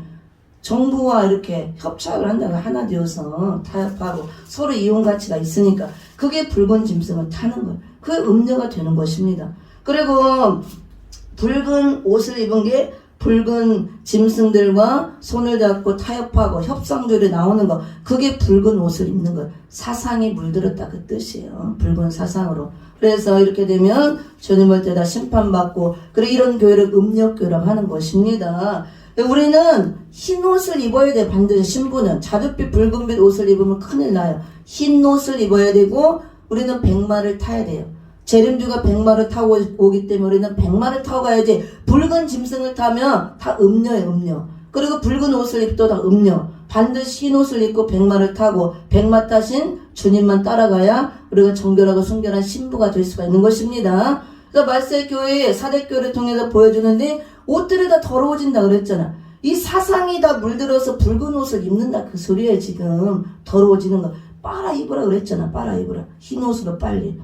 정부와 이렇게 협착을 한다고 하나 되어서 타협하고 서로 이용 가치가 있으니까 그게 붉은 짐승을 타는 거예요. 그게 음녀가 되는 것입니다. 그리고 붉은 옷을 입은 게 붉은 짐승들과 손을 잡고 타협하고 협상들이 나오는 거 그게 붉은 옷을 입는 거예요. 사상이 물들었다 그 뜻이에요. 붉은 사상으로. 그래서 이렇게 되면 주님 올 때 다 심판받고 그리고 이런 교회를 음력교회라고 하는 것입니다. 우리는 흰 옷을 입어야 돼. 반드시 신부는 자줏빛 붉은빛 옷을 입으면 큰일 나요. 흰 옷을 입어야 되고 우리는 백마를 타야 돼요. 재림주가 백마를 타고 오기 때문에 우리는 백마를 타고 가야지. 붉은 짐승을 타면 다 음녀예요. 음녀. 그리고 붉은 옷을 입도 다 음녀. 반드시 흰 옷을 입고 백마를 타고 백마 타신 주님만 따라가야 우리가 정결하고 순결한 신부가 될 수가 있는 것입니다. 그래서 말세 교회 사대교회를 통해서 보여주는데 옷들이 다 더러워진다 그랬잖아. 이 사상이 다 물들어서 붉은 옷을 입는다 그 소리에 지금 더러워지는 거. 빨아 입으라 그랬잖아. 빨아 입으라. 흰 옷으로 빨리.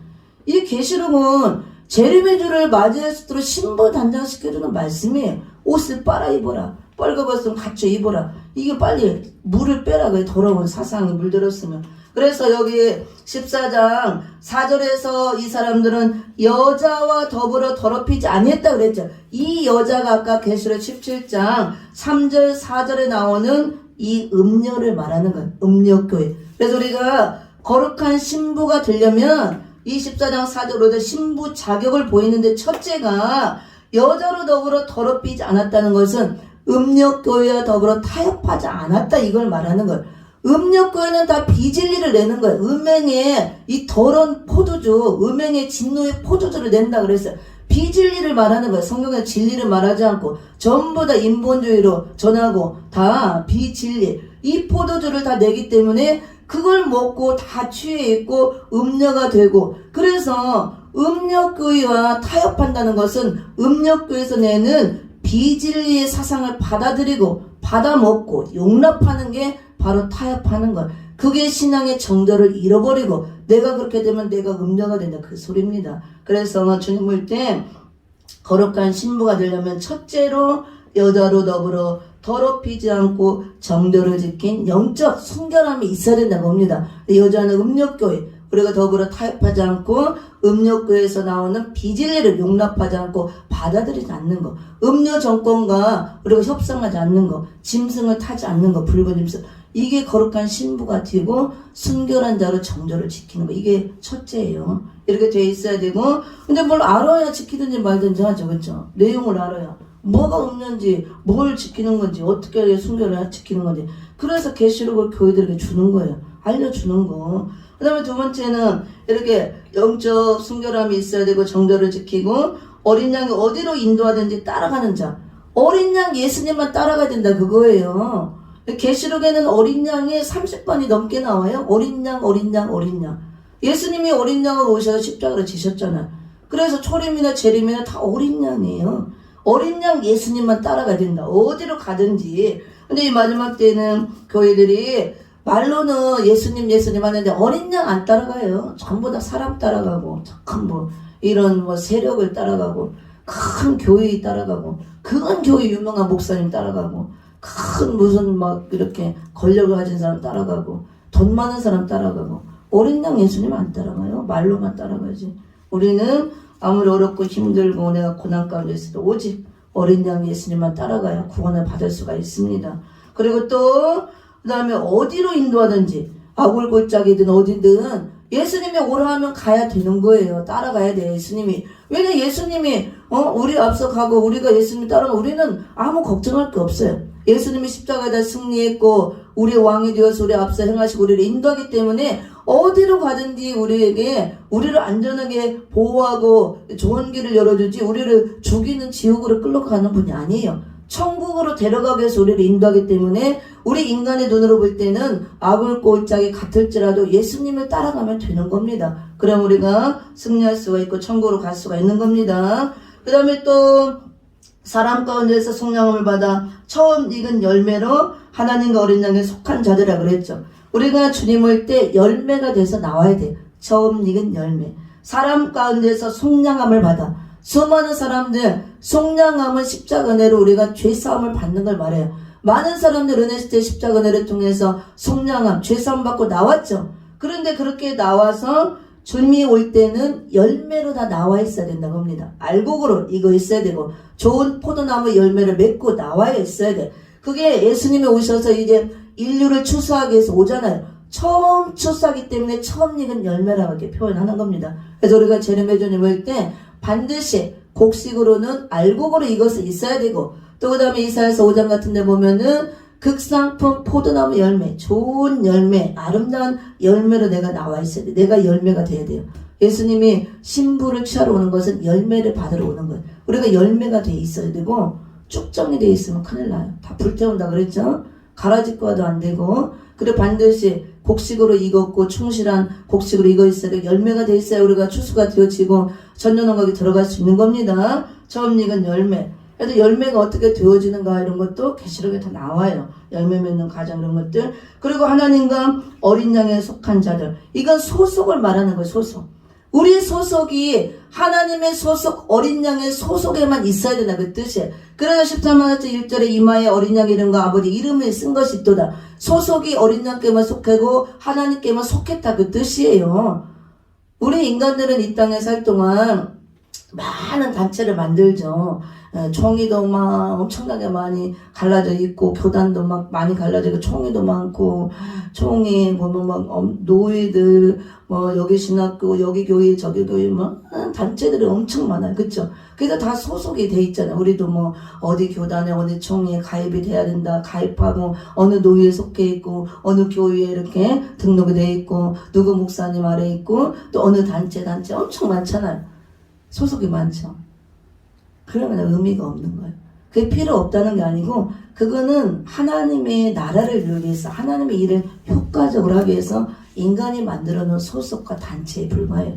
이 계시록은 재림의 주를 맞이할수록 신부 단장시켜주는 말씀이에요. 옷을 빨아 입어라. 빨가벗으면 갖춰 입어라. 이게 빨리 물을 빼라 그래. 더러운 사상이 물들었으면. 그래서 여기 14장 4절에서 이 사람들은 여자와 더불어 더럽히지 아니했다 그랬죠. 이 여자가 아까 계시록 17장 3절 4절에 나오는 이 음녀를 말하는 거예요. 음녀교회. 그래서 우리가 거룩한 신부가 되려면 이 14장 4절 5절 신부 자격을 보이는데 첫째가 여자로 더불어 더럽히지 않았다는 것은 음력교회와 더불어 타협하지 않았다 이걸 말하는 거예요. 음력교회는 다 비진리를 내는 거예요. 음행의 이 더러운 포도주, 음행의 진노의 포도주를 낸다 그랬어요. 비진리를 말하는 거예요. 성경에 진리를 말하지 않고 전부 다 인본주의로 전하고 다 비진리. 이 포도주를 다 내기 때문에 그걸 먹고 다 취해 있고 음녀가 되고 그래서 음력교회와 타협한다는 것은 음력교회에서 내는 비진리의 사상을 받아들이고 받아먹고 용납하는 게 바로 타협하는 것. 그게 신앙의 정도를 잃어버리고 내가 그렇게 되면 내가 음녀가 된다 그 소리입니다. 그래서 주님 올 때 거룩한 신부가 되려면 첫째로 여자로 더불어 더럽히지 않고 정도를 지킨 영적 순결함이 있어야 된다고 봅니다. 여자는 음력교회 우리가 더불어 타협하지 않고 음력교회에서 나오는 비진리를 용납하지 않고 받아들이지 않는 거, 음료 정권과 우리가 협상하지 않는 거, 짐승을 타지 않는 거, 붉은 짐승, 이게 거룩한 신부가 되고 순결한 자로 정도를 지키는 거, 이게 첫째예요. 이렇게 돼 있어야 되고, 근데 뭘 알아야 지키든지 말든지 하죠, 그렇죠? 내용을 알아야 뭐가 없는지, 뭘 지키는 건지, 어떻게 순결을 지키는 건지. 그래서 계시록을 교회들에게 주는 거예요. 알려주는 거. 그 다음에 두 번째는 이렇게 영적 순결함이 있어야 되고 정도를 지키고 어린 양이 어디로 인도하든지 따라가는 자. 어린 양 예수님만 따라가야 된다 그거예요. 계시록에는 어린 양이 30번이 넘게 나와요. 어린 양, 어린 양, 어린 양. 예수님이 어린 양으로 오셔서 십자가를 지셨잖아요. 그래서 초림이나 재림이나 다 어린 양이에요. 어린 양 예수님만 따라가야 된다. 어디로 가든지. 근데 이 마지막 때는 교회들이 말로는 예수님 하는데 어린 양 안 따라가요. 전부 다 사람 따라가고 착한 이런 세력을 따라가고 큰 교회 따라가고 큰 교회 유명한 목사님 따라가고 큰 무슨 이렇게 권력을 가진 사람 따라가고 돈 많은 사람 따라가고 어린 양 예수님 안 따라가요. 말로만 따라가지. 우리는 아무리 어렵고 힘들고 내가 고난 가운데 있어도 오직 어린 양 예수님만 따라가야 구원을 받을 수가 있습니다. 그리고 또 그 다음에 어디로 인도하든지 아굴골짜기든 어디든 예수님이 오라 하면 가야 되는 거예요. 따라가야 돼 예수님이. 왜냐면 예수님이 우리 앞서 가고 우리가 예수님 따라가면 우리는 아무 걱정할 게 없어요. 예수님이 십자가에다 승리했고 우리 왕이 되어서 우리 앞서 행하시고 우리를 인도하기 때문에 어디로 가든지 우리를 안전하게 보호하고 좋은 길을 열어주지 우리를 죽이는 지옥으로 끌려가는 분이 아니에요. 천국으로 데려가기 위해서 우리를 인도하기 때문에 우리 인간의 눈으로 볼 때는 아굴 꼴짝이 같을지라도 예수님을 따라가면 되는 겁니다. 그럼 우리가 승리할 수가 있고 천국으로 갈 수가 있는 겁니다. 그 다음에 또 사람 가운데서 성령을 받아 처음 익은 열매로 하나님과 어린 양에 속한 자들이라 그랬죠. 우리가 주님을 올 때 열매가 돼서 나와야 돼. 처음 익은 열매. 사람 가운데서 속량함을 받아. 수많은 사람들 속량함은 십자가 은혜로 우리가 죄사함을 받는 걸 말해요. 많은 사람들 은혜 시대 십자가 은혜를 통해서 속량함, 죄사함 받고 나왔죠. 그런데 그렇게 나와서 주님이 올 때는 열매로 다 나와 있어야 된다고 합니다. 알곡으로 이거 있어야 되고 좋은 포도나무 열매를 맺고 나와야 있어야 돼. 그게 예수님이 오셔서 이제 인류를 추수하기 위해서 오잖아요. 처음 추수하기 때문에 처음 익은 열매라고 이렇게 표현하는 겁니다. 그래서 우리가 제레미야 주님 올 때 반드시 곡식으로는 알곡으로 이것을 있어야 되고 또 그 다음에 이사야서 5장 같은 데 보면은 극상품 포도나무 열매, 좋은 열매, 아름다운 열매로 내가 나와 있어야 돼. 내가 열매가 돼야 돼요. 예수님이 신부를 취하러 오는 것은 열매를 받으러 오는 거예요. 우리가 열매가 돼 있어야 되고 쭉 정리되어 있으면 큰일 나요. 다 불태운다 그랬죠? 가라지과도 안 되고 그리고 반드시 곡식으로 익었고 충실한 곡식으로 익어 있어야 되고 열매가 돼 있어야 우리가 추수가 되어지고 전년원각에 들어갈 수 있는 겁니다. 처음 익은 열매. 그래도 열매가 어떻게 되어지는가 이런 것도 계시록에 다 나와요. 열매 맺는 과정 이런 것들. 그리고 하나님과 어린 양에 속한 자들. 이건 소속을 말하는 거예요. 소속. 우리 소속이 하나님의 소속 어린 양의 소속에만 있어야 된다 그 뜻이에요. 그래서 13만 1절에 이마에 어린 양 이름과 아버지 이름을 쓴 것이 있도다. 소속이 어린 양께만 속하고 하나님께만 속했다 그 뜻이에요. 우리 인간들은 이 땅에 살 동안 많은 단체를 만들죠. 총회도 막 엄청나게 많이 갈라져 있고 교단도 막 많이 갈라져 있고 총회도 많고 총회 보면 막 노예들 뭐 여기 신학교 여기 교회 저기 교회 막 단체들이 엄청 많아요. 그렇죠? 그래서 다 소속이 돼 있잖아요. 우리도 뭐 어디 교단에 어느 총회에 가입이 돼야 된다. 가입하고 어느 노예에 속해 있고 어느 교회에 이렇게 등록이 돼 있고 누구 목사님 아래 있고 또 어느 단체 엄청 많잖아요. 소속이 많죠. 그러면 의미가 없는 거예요. 그게 필요 없다는 게 아니고 그거는 하나님의 나라를 이루기 위해서 하나님의 일을 효과적으로 하기 위해서 인간이 만들어 놓은 소속과 단체에 불과해요.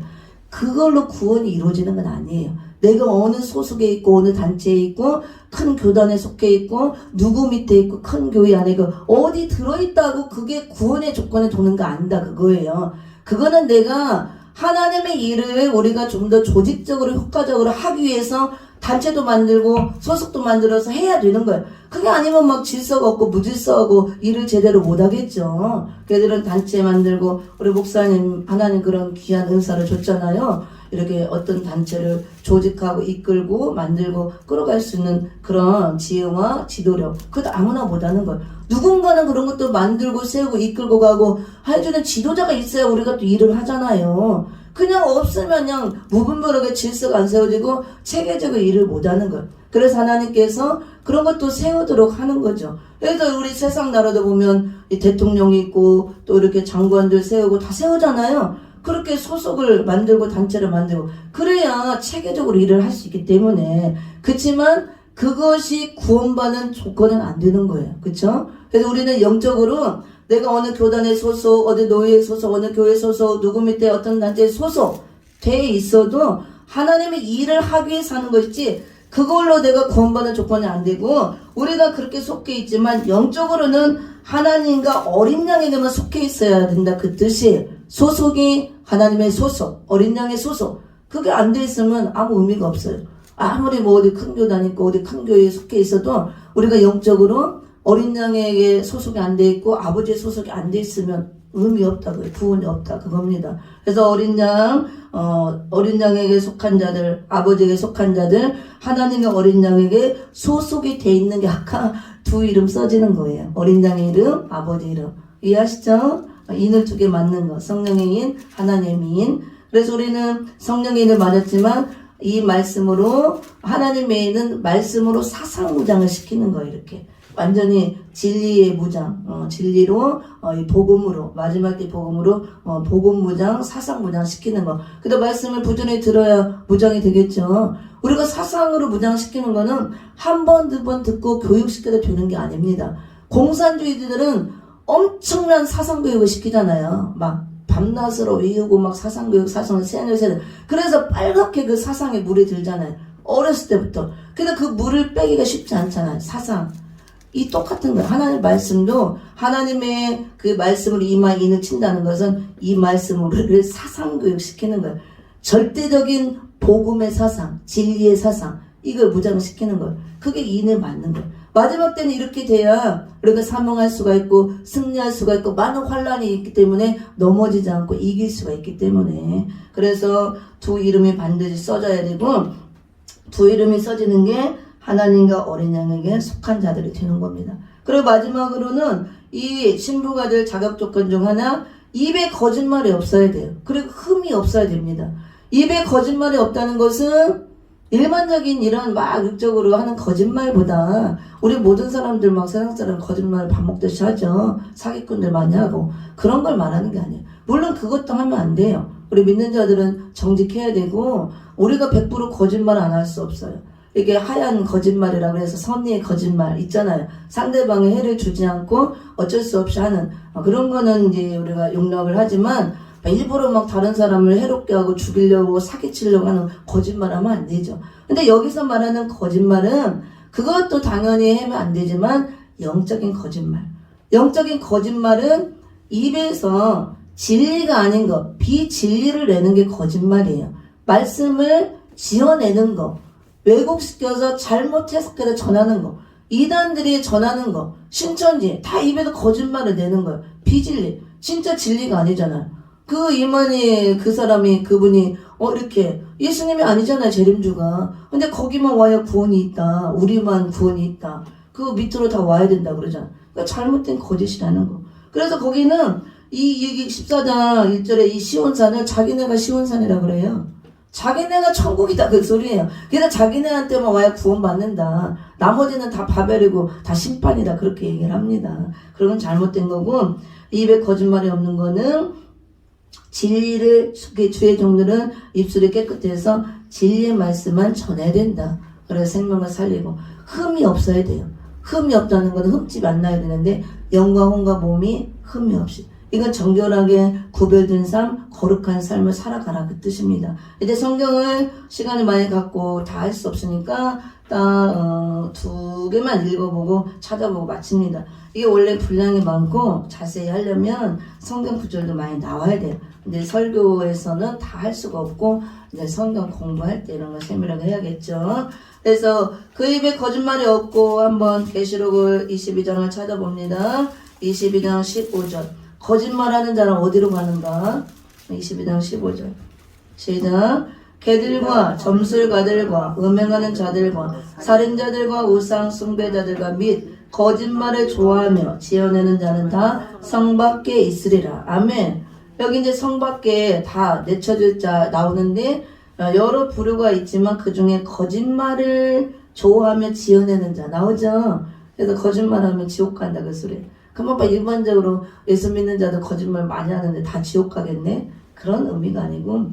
그걸로 구원이 이루어지는 건 아니에요. 내가 어느 소속에 있고 어느 단체에 있고 큰 교단에 속해 있고 누구 밑에 있고 큰 교회 안에 있고 어디 들어있다고 그게 구원의 조건에 도는 거 아니다 그거예요. 그거는 내가 하나님의 일을 우리가 좀 더 조직적으로 효과적으로 하기 위해서 단체도 만들고 소속도 만들어서 해야 되는 거예요. 그게 아니면 막 질서가 없고 무질서하고 일을 제대로 못하겠죠. 걔들은 단체 만들고 우리 목사님 하나님 그런 귀한 은사를 줬잖아요. 이렇게 어떤 단체를 조직하고 이끌고 만들고 끌어갈 수 있는 그런 지혜와 지도력 그것도 아무나 못하는 거예요. 누군가는 그런 것도 만들고 세우고 이끌고 가고 해주는 지도자가 있어야 우리가 또 일을 하잖아요. 그냥 없으면 그냥 무분별하게 질서가 안 세워지고 체계적으로 일을 못하는 거예요. 그래서 하나님께서 그런 것도 세우도록 하는 거죠. 그래서 우리 세상 나라도 보면 이 대통령이 있고 또 이렇게 장관들 세우고 다 세우잖아요. 그렇게 소속을 만들고 단체를 만들고 그래야 체계적으로 일을 할 수 있기 때문에 그렇지만 그것이 구원받는 조건은 안 되는 거예요. 그렇죠? 그래서 우리는 영적으로 내가 어느 교단에 소속, 어느 노예에 소속, 어느 교회 소속, 누구 밑에 어떤 단체에 소속 돼 있어도 하나님의 일을 하기 위해서 하는 것이지 그걸로 내가 구원받는 조건이 안 되고 우리가 그렇게 속해 있지만 영적으로는 하나님과 어린 양에게만 속해 있어야 된다 그 뜻이에요. 소속이 하나님의 소속, 어린 양의 소속 그게 안 돼 있으면 아무 의미가 없어요. 아무리 뭐 어디 큰 교단 있고 어디 큰 교회에 속해 있어도 우리가 영적으로 어린 양에게 소속이 안 돼 있고 아버지의 소속이 안 돼 있으면 의미 없다고요. 구원이 없다 그겁니다. 그래서 어린 양에게 속한 자들, 아버지에게 속한 자들, 하나님의 어린 양에게 소속이 돼 있는 게 아까 두 이름 써지는 거예요. 어린 양의 이름, 아버지 이름. 이해하시죠? 인을 두 개 맞는 거. 성령의 인, 하나님의 인. 그래서 우리는 성령의 인을 맞았지만 이 말씀으로 하나님의 인은 말씀으로 사상무장을 시키는 거예요. 이렇게 완전히 진리의 무장, 진리로 이 복음으로 마지막 때 복음으로 복음 무장, 사상 무장 시키는 거. 그래도 말씀을 부지런히 들어야 무장이 되겠죠. 우리가 사상으로 무장시키는 거는 한 번, 두 번 듣고 교육시켜도 되는 게 아닙니다. 공산주의자들은 엄청난 사상교육을 시키잖아요. 막 밤낮으로 외우고 막 사상교육, 사상을 세뇌세는. 그래서 빨갛게 그 사상에 물이 들잖아요. 어렸을 때부터. 근데 그 물을 빼기가 쉽지 않잖아요. 사상. 이 똑같은 거예요. 하나님 말씀도 하나님의 그 말씀으로 이마 인을 친다는 것은 이 말씀으로 우리를 사상교육 시키는 거예요. 절대적인 복음의 사상, 진리의 사상, 이걸 무장시키는 거예요. 그게 인을 맞는 거예요. 마지막 때는 이렇게 돼야 우리가 사명할 수가 있고 승리할 수가 있고 많은 환란이 있기 때문에 넘어지지 않고 이길 수가 있기 때문에. 그래서 두 이름이 반드시 써져야 되고, 두 이름이 써지는 게 하나님과 어린 양에게 속한 자들이 되는 겁니다. 그리고 마지막으로는 이 신부가 될 자격 조건 중 하나, 입에 거짓말이 없어야 돼요. 그리고 흠이 없어야 됩니다. 입에 거짓말이 없다는 것은 일반적인 이런 막 육적으로 하는 거짓말보다 우리 모든 사람들 막 세상 사람 거짓말 밥 먹듯이 하죠. 사기꾼들 많이 하고. 그런 걸 말하는 게 아니에요. 물론 그것도 하면 안 돼요. 우리 믿는 자들은 정직해야 되고, 우리가 100% 거짓말 안 할 수 없어요. 이게 하얀 거짓말이라고 해서 선의의 거짓말 있잖아요. 상대방에 해를 주지 않고 어쩔 수 없이 하는 그런 거는 이제 우리가 용납을 하지만, 일부러 막 다른 사람을 해롭게 하고 죽이려고 사기치려고 하는 거짓말 하면 안 되죠. 근데 여기서 말하는 거짓말은 그것도 당연히 하면 안 되지만 영적인 거짓말. 영적인 거짓말은 입에서 진리가 아닌 것, 비진리를 내는 게 거짓말이에요. 말씀을 지어내는 거, 왜곡시켜서 잘못 해석해서 전하는 거, 이단들이 전하는 거, 신천지 다 입에서 거짓말을 내는 거예요. 비진리. 진짜 진리가 아니잖아요. 그 이만희 그 사람이 그분이 이렇게 예수님이 아니잖아요. 재림주가. 근데 거기만 와야 구원이 있다. 우리만 구원이 있다. 그 밑으로 다 와야 된다 그러잖아. 그러니까 잘못된 거짓이라는 거. 그래서 거기는 이 14장 1절에 이 시온산을 자기네가 시온산이라 그래요. 자기네가 천국이다 그 소리예요. 그래서 자기네한테만 와야 구원받는다. 나머지는 다 바벨이고 다 심판이다 그렇게 얘기를 합니다. 그건 잘못된 거고, 입에 거짓말이 없는 거는 진리를, 주의 종들은 입술이 깨끗해서 진리의 말씀만 전해야 된다. 그래서 생명을 살리고 흠이 없어야 돼요. 흠이 없다는 건 흠집 안 나야 되는데 영과 혼과 몸이 흠이 없이, 이건 정결하게 구별된 삶, 거룩한 삶을 살아가라 그 뜻입니다. 이제 성경을 시간을 많이 갖고 다 할 수 없으니까 딱 두 개만 읽어보고 찾아보고 마칩니다. 이게 원래 분량이 많고 자세히 하려면 성경 구절도 많이 나와야 돼요. 근데 설교에서는 다 할 수가 없고 이제 성경 공부할 때 이런 거 세밀하게 해야겠죠. 그래서 그 입에 거짓말이 없고, 한번 계시록을 22장을 찾아봅니다. 22장 15절. 거짓말하는 자는 어디로 가는가? 22장 15절. 시작. 개들과 점술가들과 음행하는 자들과 살인자들과 우상 숭배자들과 및 거짓말을 좋아하며 지어내는 자는 다 성 밖에 있으리라. 아멘. 여기 이제 성 밖에 다 내쳐질 자 나오는데, 여러 부류가 있지만 그 중에 거짓말을 좋아하며 지어내는 자 나오죠. 그래서 거짓말하면 지옥 간다 그 소리. 그만 봐. 일반적으로 예수 믿는 자도 거짓말 많이 하는데 다 지옥 가겠네? 그런 의미가 아니고,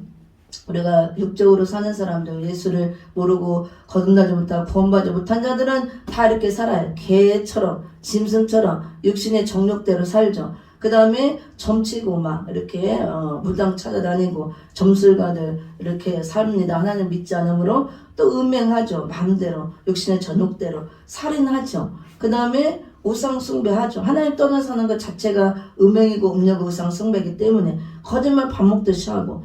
우리가 육적으로 사는 사람들, 예수를 모르고 거듭나지 못하고 구원받지 못한 자들은 다 이렇게 살아요. 개처럼, 짐승처럼 육신의 정욕대로 살죠. 그 다음에 점치고 막 이렇게 무당 찾아다니고 점술가들 이렇게 삽니다. 하나님 믿지 않으므로 또 음행하죠. 마음대로 육신의 전욕대로 살인하죠. 그 다음에 우상 숭배하죠. 하나님 떠나 사는 것 자체가 음행이고 음욕 우상 숭배이기 때문에 거짓말 밥 먹듯이 하고,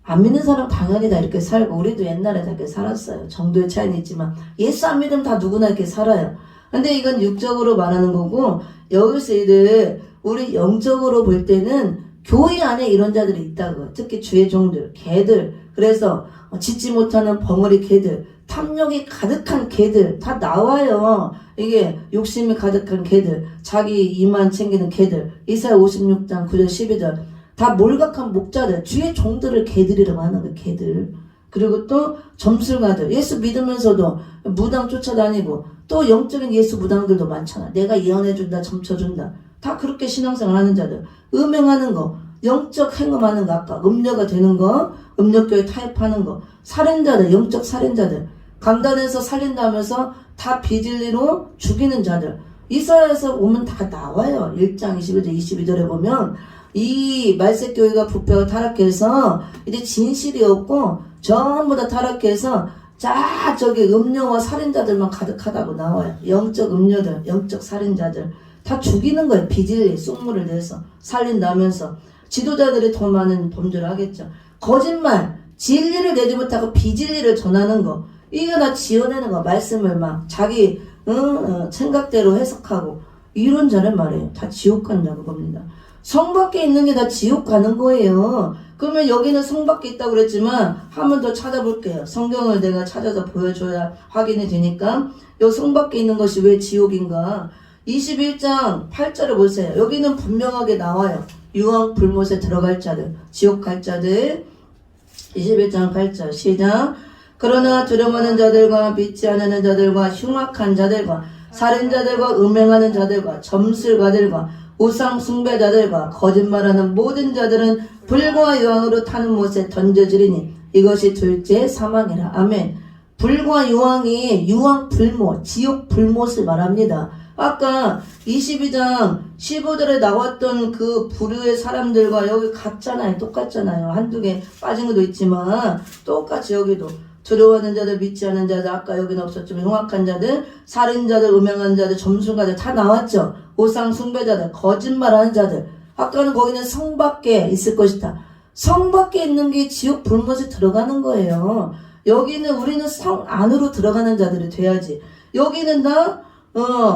안 믿는 사람 당연히 다 이렇게 살고, 우리도 옛날에 다 이렇게 살았어요. 정도의 차이는 있지만 예수 안 믿으면 다 누구나 이렇게 살아요. 근데 이건 육적으로 말하는 거고, 여기서 이들 우리 영적으로 볼 때는 교회 안에 이런 자들이 있다고요. 특히 주의 종들, 개들. 그래서 짖지 못하는 벙어리 개들, 탐욕이 가득한 개들 다 나와요. 이게 욕심이 가득한 개들, 자기 이만 챙기는 개들. 이사야 56장 9절 12절. 다 몰각한 목자들, 주의 종들을 개들이라고 하는 거예요. 개들. 그리고 또 점술가들, 예수 믿으면서도 무당 쫓아다니고 또 영적인 예수 무당들도 많잖아. 내가 예언해준다, 점쳐준다. 다 그렇게 신앙생활 하는 자들. 음행하는 거, 영적 행음하는 거, 아까 음녀가 되는 거, 음력교에 타협하는 거, 살인자들, 영적 살인자들, 강단에서 살린다 하면서 다 비진리로 죽이는 자들. 이사야에서 보면 다 나와요. 1장 21절 22절에 보면 이 말세교회가 부패하고 타락해서 이제 진실이 없고 전부 다 타락해서 자 저기 음녀와 살인자들만 가득하다고 나와요. 영적 음녀들, 영적 살인자들 다 죽이는 거예요. 비진리, 쑥물을 내서 살린다면서 지도자들이 더 많은 범죄를 하겠죠. 거짓말, 진리를 내지 못하고 비진리를 전하는 거, 이거 다 지어내는 거. 말씀을 막 자기 생각대로 해석하고 이런 자를 말해요. 다 지옥 간다고 겁니다. 성 밖에 있는 게 다 지옥 가는 거예요. 그러면 여기는 성 밖에 있다고 그랬지만 한 번 더 찾아볼게요. 성경을 내가 찾아서 보여줘야 확인이 되니까 여기 성 밖에 있는 것이 왜 지옥인가. 21장 8절을 보세요. 여기는 분명하게 나와요. 유황 불못에 들어갈 자들, 지옥 갈 자들. 21장 8절 시작. 그러나 두려워하는 자들과 믿지 않는 자들과 흉악한 자들과 살인자들과 음행하는 자들과 점술가들과 우상 숭배자들과 거짓말하는 모든 자들은 불과 유황으로 타는 못에 던져지리니 이것이 둘째 사망이라. 아멘. 불과 유황이 유황 불못, 지옥 불못을 말합니다. 아까 22장 15절에 나왔던 그 부류의 사람들과 여기 같잖아요. 똑같잖아요. 한두 개 빠진 것도 있지만 똑같이 여기도 두려워하는 자들, 믿지 않는 자들, 아까 여기는 없었지만 흉악한 자들, 살인자들, 음행하는 자들, 점술가들 다 나왔죠. 우상 숭배자들, 거짓말하는 자들. 아까는 거기는 성 밖에 있을 것이다. 성 밖에 있는 게 지옥 불못에 들어가는 거예요. 여기는 우리는 성 안으로 들어가는 자들이 돼야지. 여기는 다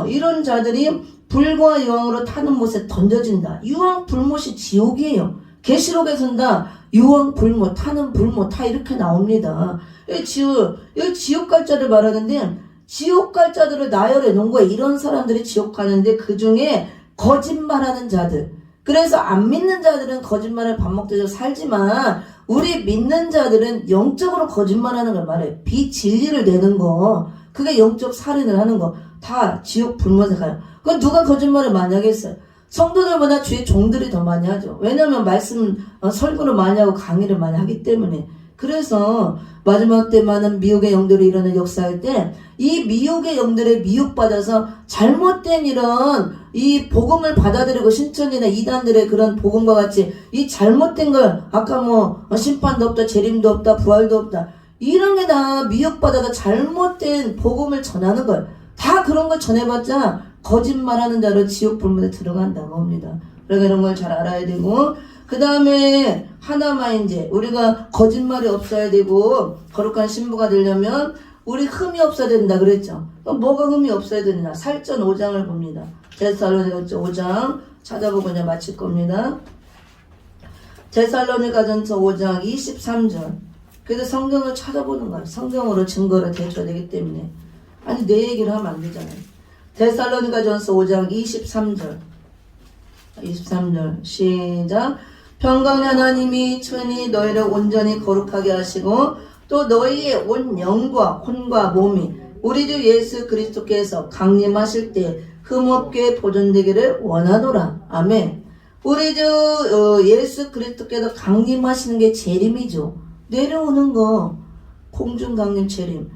이런 자들이 불과 유황으로 타는 못에 던져진다. 유황 불못이 지옥이에요. 계시록에서는 다 유황 불못, 타는 불못 다 이렇게 나옵니다. 여기 지옥 갈 자를 말하는데 지옥 갈 자들을 나열해 놓은 거예요. 이런 사람들이 지옥 가는데 그 중에 거짓말하는 자들. 그래서 안 믿는 자들은 거짓말을 밥 먹듯이 살지만 우리 믿는 자들은 영적으로 거짓말하는 걸 말해요. 비진리를 내는 거. 그게 영적 살인을 하는 거. 다 지옥 불못에 가요. 그건 누가 거짓말을 많이 하겠어요? 성도들보다 주의 종들이 더 많이 하죠. 왜냐하면 말씀 설교를 많이 하고 강의를 많이 하기 때문에. 그래서 마지막 때 많은 미혹의 영들이 일어나는 역사할 때 이 미혹의 영들에 미혹받아서 잘못된 이런 이 복음을 받아들이고 신천이나 이단들의 그런 복음과 같이 이 잘못된 걸 아까 심판도 없다, 재림도 없다, 부활도 없다 이런 게 다 미혹받아서 잘못된 복음을 전하는 걸 다 그런 걸 전해봤자 거짓말하는 자로 지옥 불문에 들어간다고 합니다. 그러니까 이런 걸 잘 알아야 되고 그 다음에 하나만 이제 우리가 거짓말이 없어야 되고 거룩한 신부가 되려면 우리 흠이 없어야 된다 그랬죠. 그럼 뭐가 흠이 없어야 되느냐? 살전 5장을 봅니다. 데살로니가전서 5장 찾아보고 이제 마칠 겁니다. 데살로니가전서 5장 23절. 그래서 성경을 찾아보는 거예요. 성경으로 증거를 대줘야 되기 때문에. 아니 내 얘기를 하면 안 되잖아요. 데살로니가전서 5장 23절. 23절 시작. 평강의 하나님이 친히 너희를 온전히 거룩하게 하시고 또 너희의 온 영과 혼과 몸이 우리 주 예수 그리스도께서 강림하실 때 흠없게 보존되기를 원하노라. 아멘. 우리 주 예수 그리스도께서 강림하시는 게 재림이죠. 내려오는 거 공중 강림 재림.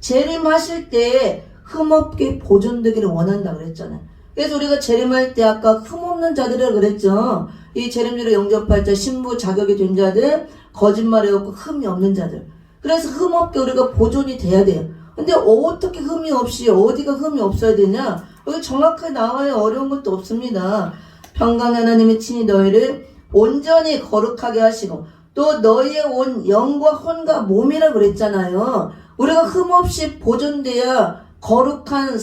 재림하실 때 흠없게 보존되기를 원한다 그랬잖아요. 그래서 우리가 재림할 때 아까 흠없는 자들이라고 그랬죠. 이 재림주를 영접할 때 신부 자격이 된 자들, 거짓말이 없고 흠이 없는 자들. 그래서 흠없게 우리가 보존이 돼야 돼요. 근데 어떻게 흠이 없이 어디가 흠이 없어야 되냐? 여기 정확하게 나와요. 어려운 것도 없습니다. 평강 하나님이 친히 너희를 온전히 거룩하게 하시고 또 너희의 온 영과 혼과 몸이라 그랬잖아요. 우리가 흠없이 보존돼야 거룩한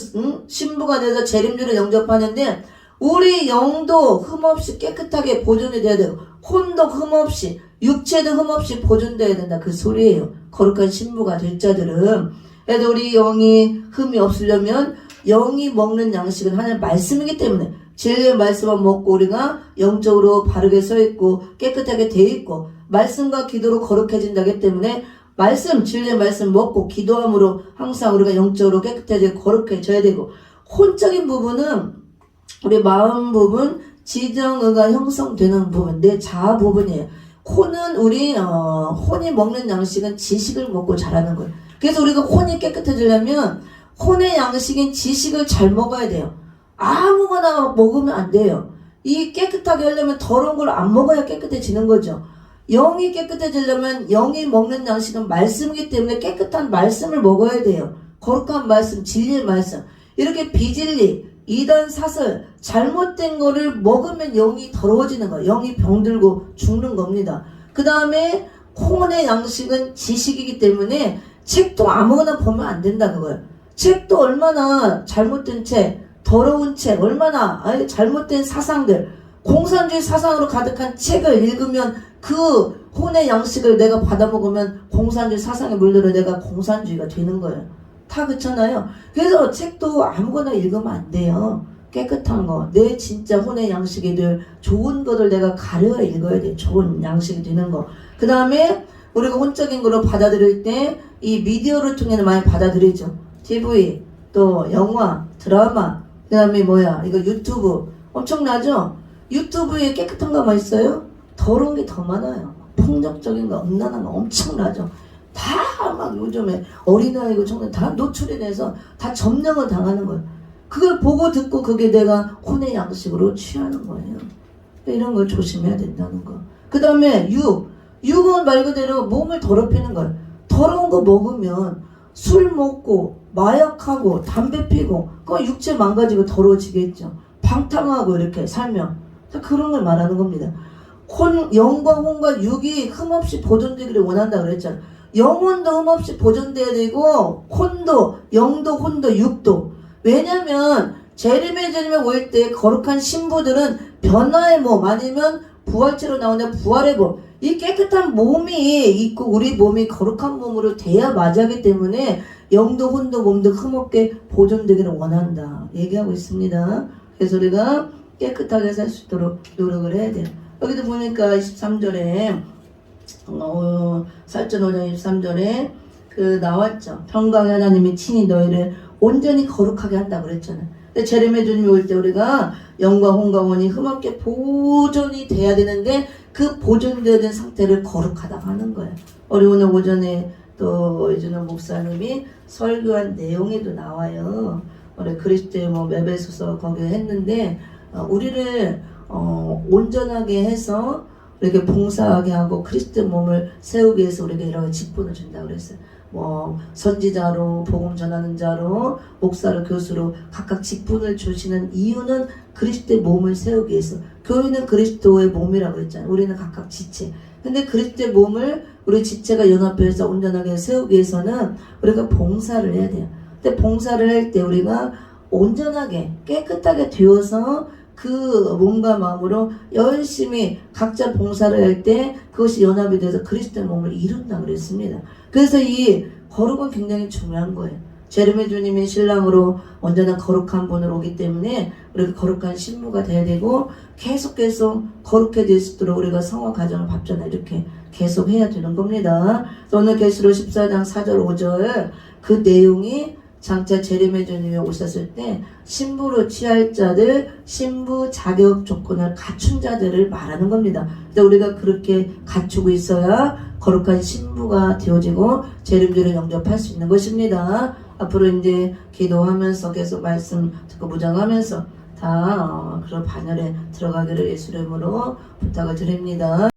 신부가 돼서 재림주를 영접하는데 우리 영도 흠없이 깨끗하게 보존이 돼야 되고 혼도 흠없이 육체도 흠없이 보존돼야 된다 그 소리예요. 거룩한 신부가 될 자들은. 그래도 우리 영이 흠이 없으려면 영이 먹는 양식은 하나님 말씀이기 때문에 진리의 말씀을 먹고 우리가 영적으로 바르게 서 있고 깨끗하게 돼 있고 말씀과 기도로 거룩해진다기 때문에 말씀, 진리의 말씀 먹고 기도함으로 항상 우리가 영적으로 깨끗해지고 거룩해져야 되고, 혼적인 부분은 우리 마음 부분, 지정의가 형성되는 부분, 내 자아 부분이에요. 혼은 우리 혼이 먹는 양식은 지식을 먹고 자라는 거예요. 그래서 우리가 혼이 깨끗해지려면 혼의 양식인 지식을 잘 먹어야 돼요. 아무거나 먹으면 안 돼요. 이 깨끗하게 하려면 더러운 걸 안 먹어야 깨끗해지는 거죠. 영이 깨끗해지려면 영이 먹는 양식은 말씀이기 때문에 깨끗한 말씀을 먹어야 돼요. 거룩한 말씀, 진리의 말씀. 이렇게 비진리, 이단 사설, 잘못된 거를 먹으면 영이 더러워지는 거예요. 영이 병들고 죽는 겁니다. 그 다음에 혼의 양식은 지식이기 때문에 책도 아무거나 보면 안 된다 그거예요. 책도 얼마나 잘못된 책, 더러운 책, 얼마나 잘못된 사상들, 공산주의 사상으로 가득한 책을 읽으면 그 혼의 양식을 내가 받아먹으면 공산주의 사상에 물들어 내가 공산주의가 되는 거예요. 다 그렇잖아요. 그래서 책도 아무거나 읽으면 안 돼요. 깨끗한 거, 내 진짜 혼의 양식이 늘 좋은 것을 내가 가려야 읽어야 돼. 좋은 양식이 되는 거. 그 다음에 우리가 혼적인 거로 받아들일 때 이 미디어를 통해서 많이 받아들이죠. TV, 또 영화, 드라마, 그 다음에 이거 유튜브 엄청나죠? 유튜브에 깨끗한 거만 있어요? 더러운 게 더 많아요. 폭력적인 거, 음란한 거 엄청나죠? 다 막 요즘에 어린아이고 청년 다 노출이 돼서 다 점령을 당하는 거예요. 그걸 보고 듣고 그게 내가 혼의 양식으로 취하는 거예요. 이런 걸 조심해야 된다는 거. 그 다음에 육은 말 그대로 몸을 더럽히는 거예요. 더러운 거 먹으면 술 먹고 마약하고 담배 피고 그 육체 망가지고 더러워지겠죠. 방탕하고 이렇게 살면 그런 걸 말하는 겁니다. 영과 혼과 육이 흠없이 보존되기를 원한다 그랬잖아요. 영혼도 흠없이 보존돼야 되고 혼도, 영도, 혼도, 육도. 왜냐면 재림의 주님에 올 때 거룩한 신부들은 변화의 몸 아니면 부활체로 나오는 부활의 몸, 이 깨끗한 몸이 있고 우리 몸이 거룩한 몸으로 돼야 맞이하기 때문에 영도 혼도 몸도 흠없게 보존되기를 원한다 얘기하고 있습니다. 그래서 우리가 깨끗하게 살 수 있도록 노력을 해야 돼요. 여기도 보니까 23절에 살전 5장 23절에 나왔죠. 평강의 하나님이 친히 너희를 온전히 거룩하게 한다고 그랬잖아요. 근데 재림의 주님이 올 때 우리가 영과 혼과 혼이 흠없게 보존이 돼야 되는데 그 보존되는 상태를 거룩하다고 하는 거예요. 우리 오늘 오전에 또 이준호 목사님이 설교한 내용에도 나와요. 우리 그리스도의 에베소서 거기에 했는데 우리를 온전하게 해서 이렇게 봉사하게 하고 그리스도 몸을 세우기 위해서 우리에게 이런 직분을 준다고 그랬어요. 선지자로 복음 전하는 자로 목사로 교수로 각각 직분을 주시는 이유는 그리스도의 몸을 세우기 위해서. 교회는 그리스도의 몸이라고 했잖아요. 우리는 각각 지체. 근데 그리스도의 몸을 우리 지체가 연합해서 온전하게 세우기 위해서는 우리가 봉사를 해야 돼요. 근데 봉사를 할 때 우리가 온전하게 깨끗하게 되어서 그 몸과 마음으로 열심히 각자 봉사를 할 때 그것이 연합이 돼서 그리스도의 몸을 이룬다 그랬습니다. 그래서 이 거룩은 굉장히 중요한 거예요. 재림의 주님이 신랑으로 온전한 거룩한 분으로 오기 때문에 우리가 거룩한 신부가 돼야 되고 계속 거룩해질 수 있도록 우리가 성화 과정을 밟잖아요. 이렇게 계속 해야 되는 겁니다. 오늘 계시록 14장 4절 5절 그 내용이 장차 재림의 주님이 오셨을 때 신부로 취할 자들, 신부 자격 조건을 갖춘 자들을 말하는 겁니다. 그래서 우리가 그렇게 갖추고 있어야 거룩한 신부가 되어지고 재림주를 영접할 수 있는 것입니다. 앞으로 이제 기도하면서 계속 말씀 듣고 묵상하면서 다 그런 반열에 들어가기를 예수 이름으로 부탁을 드립니다.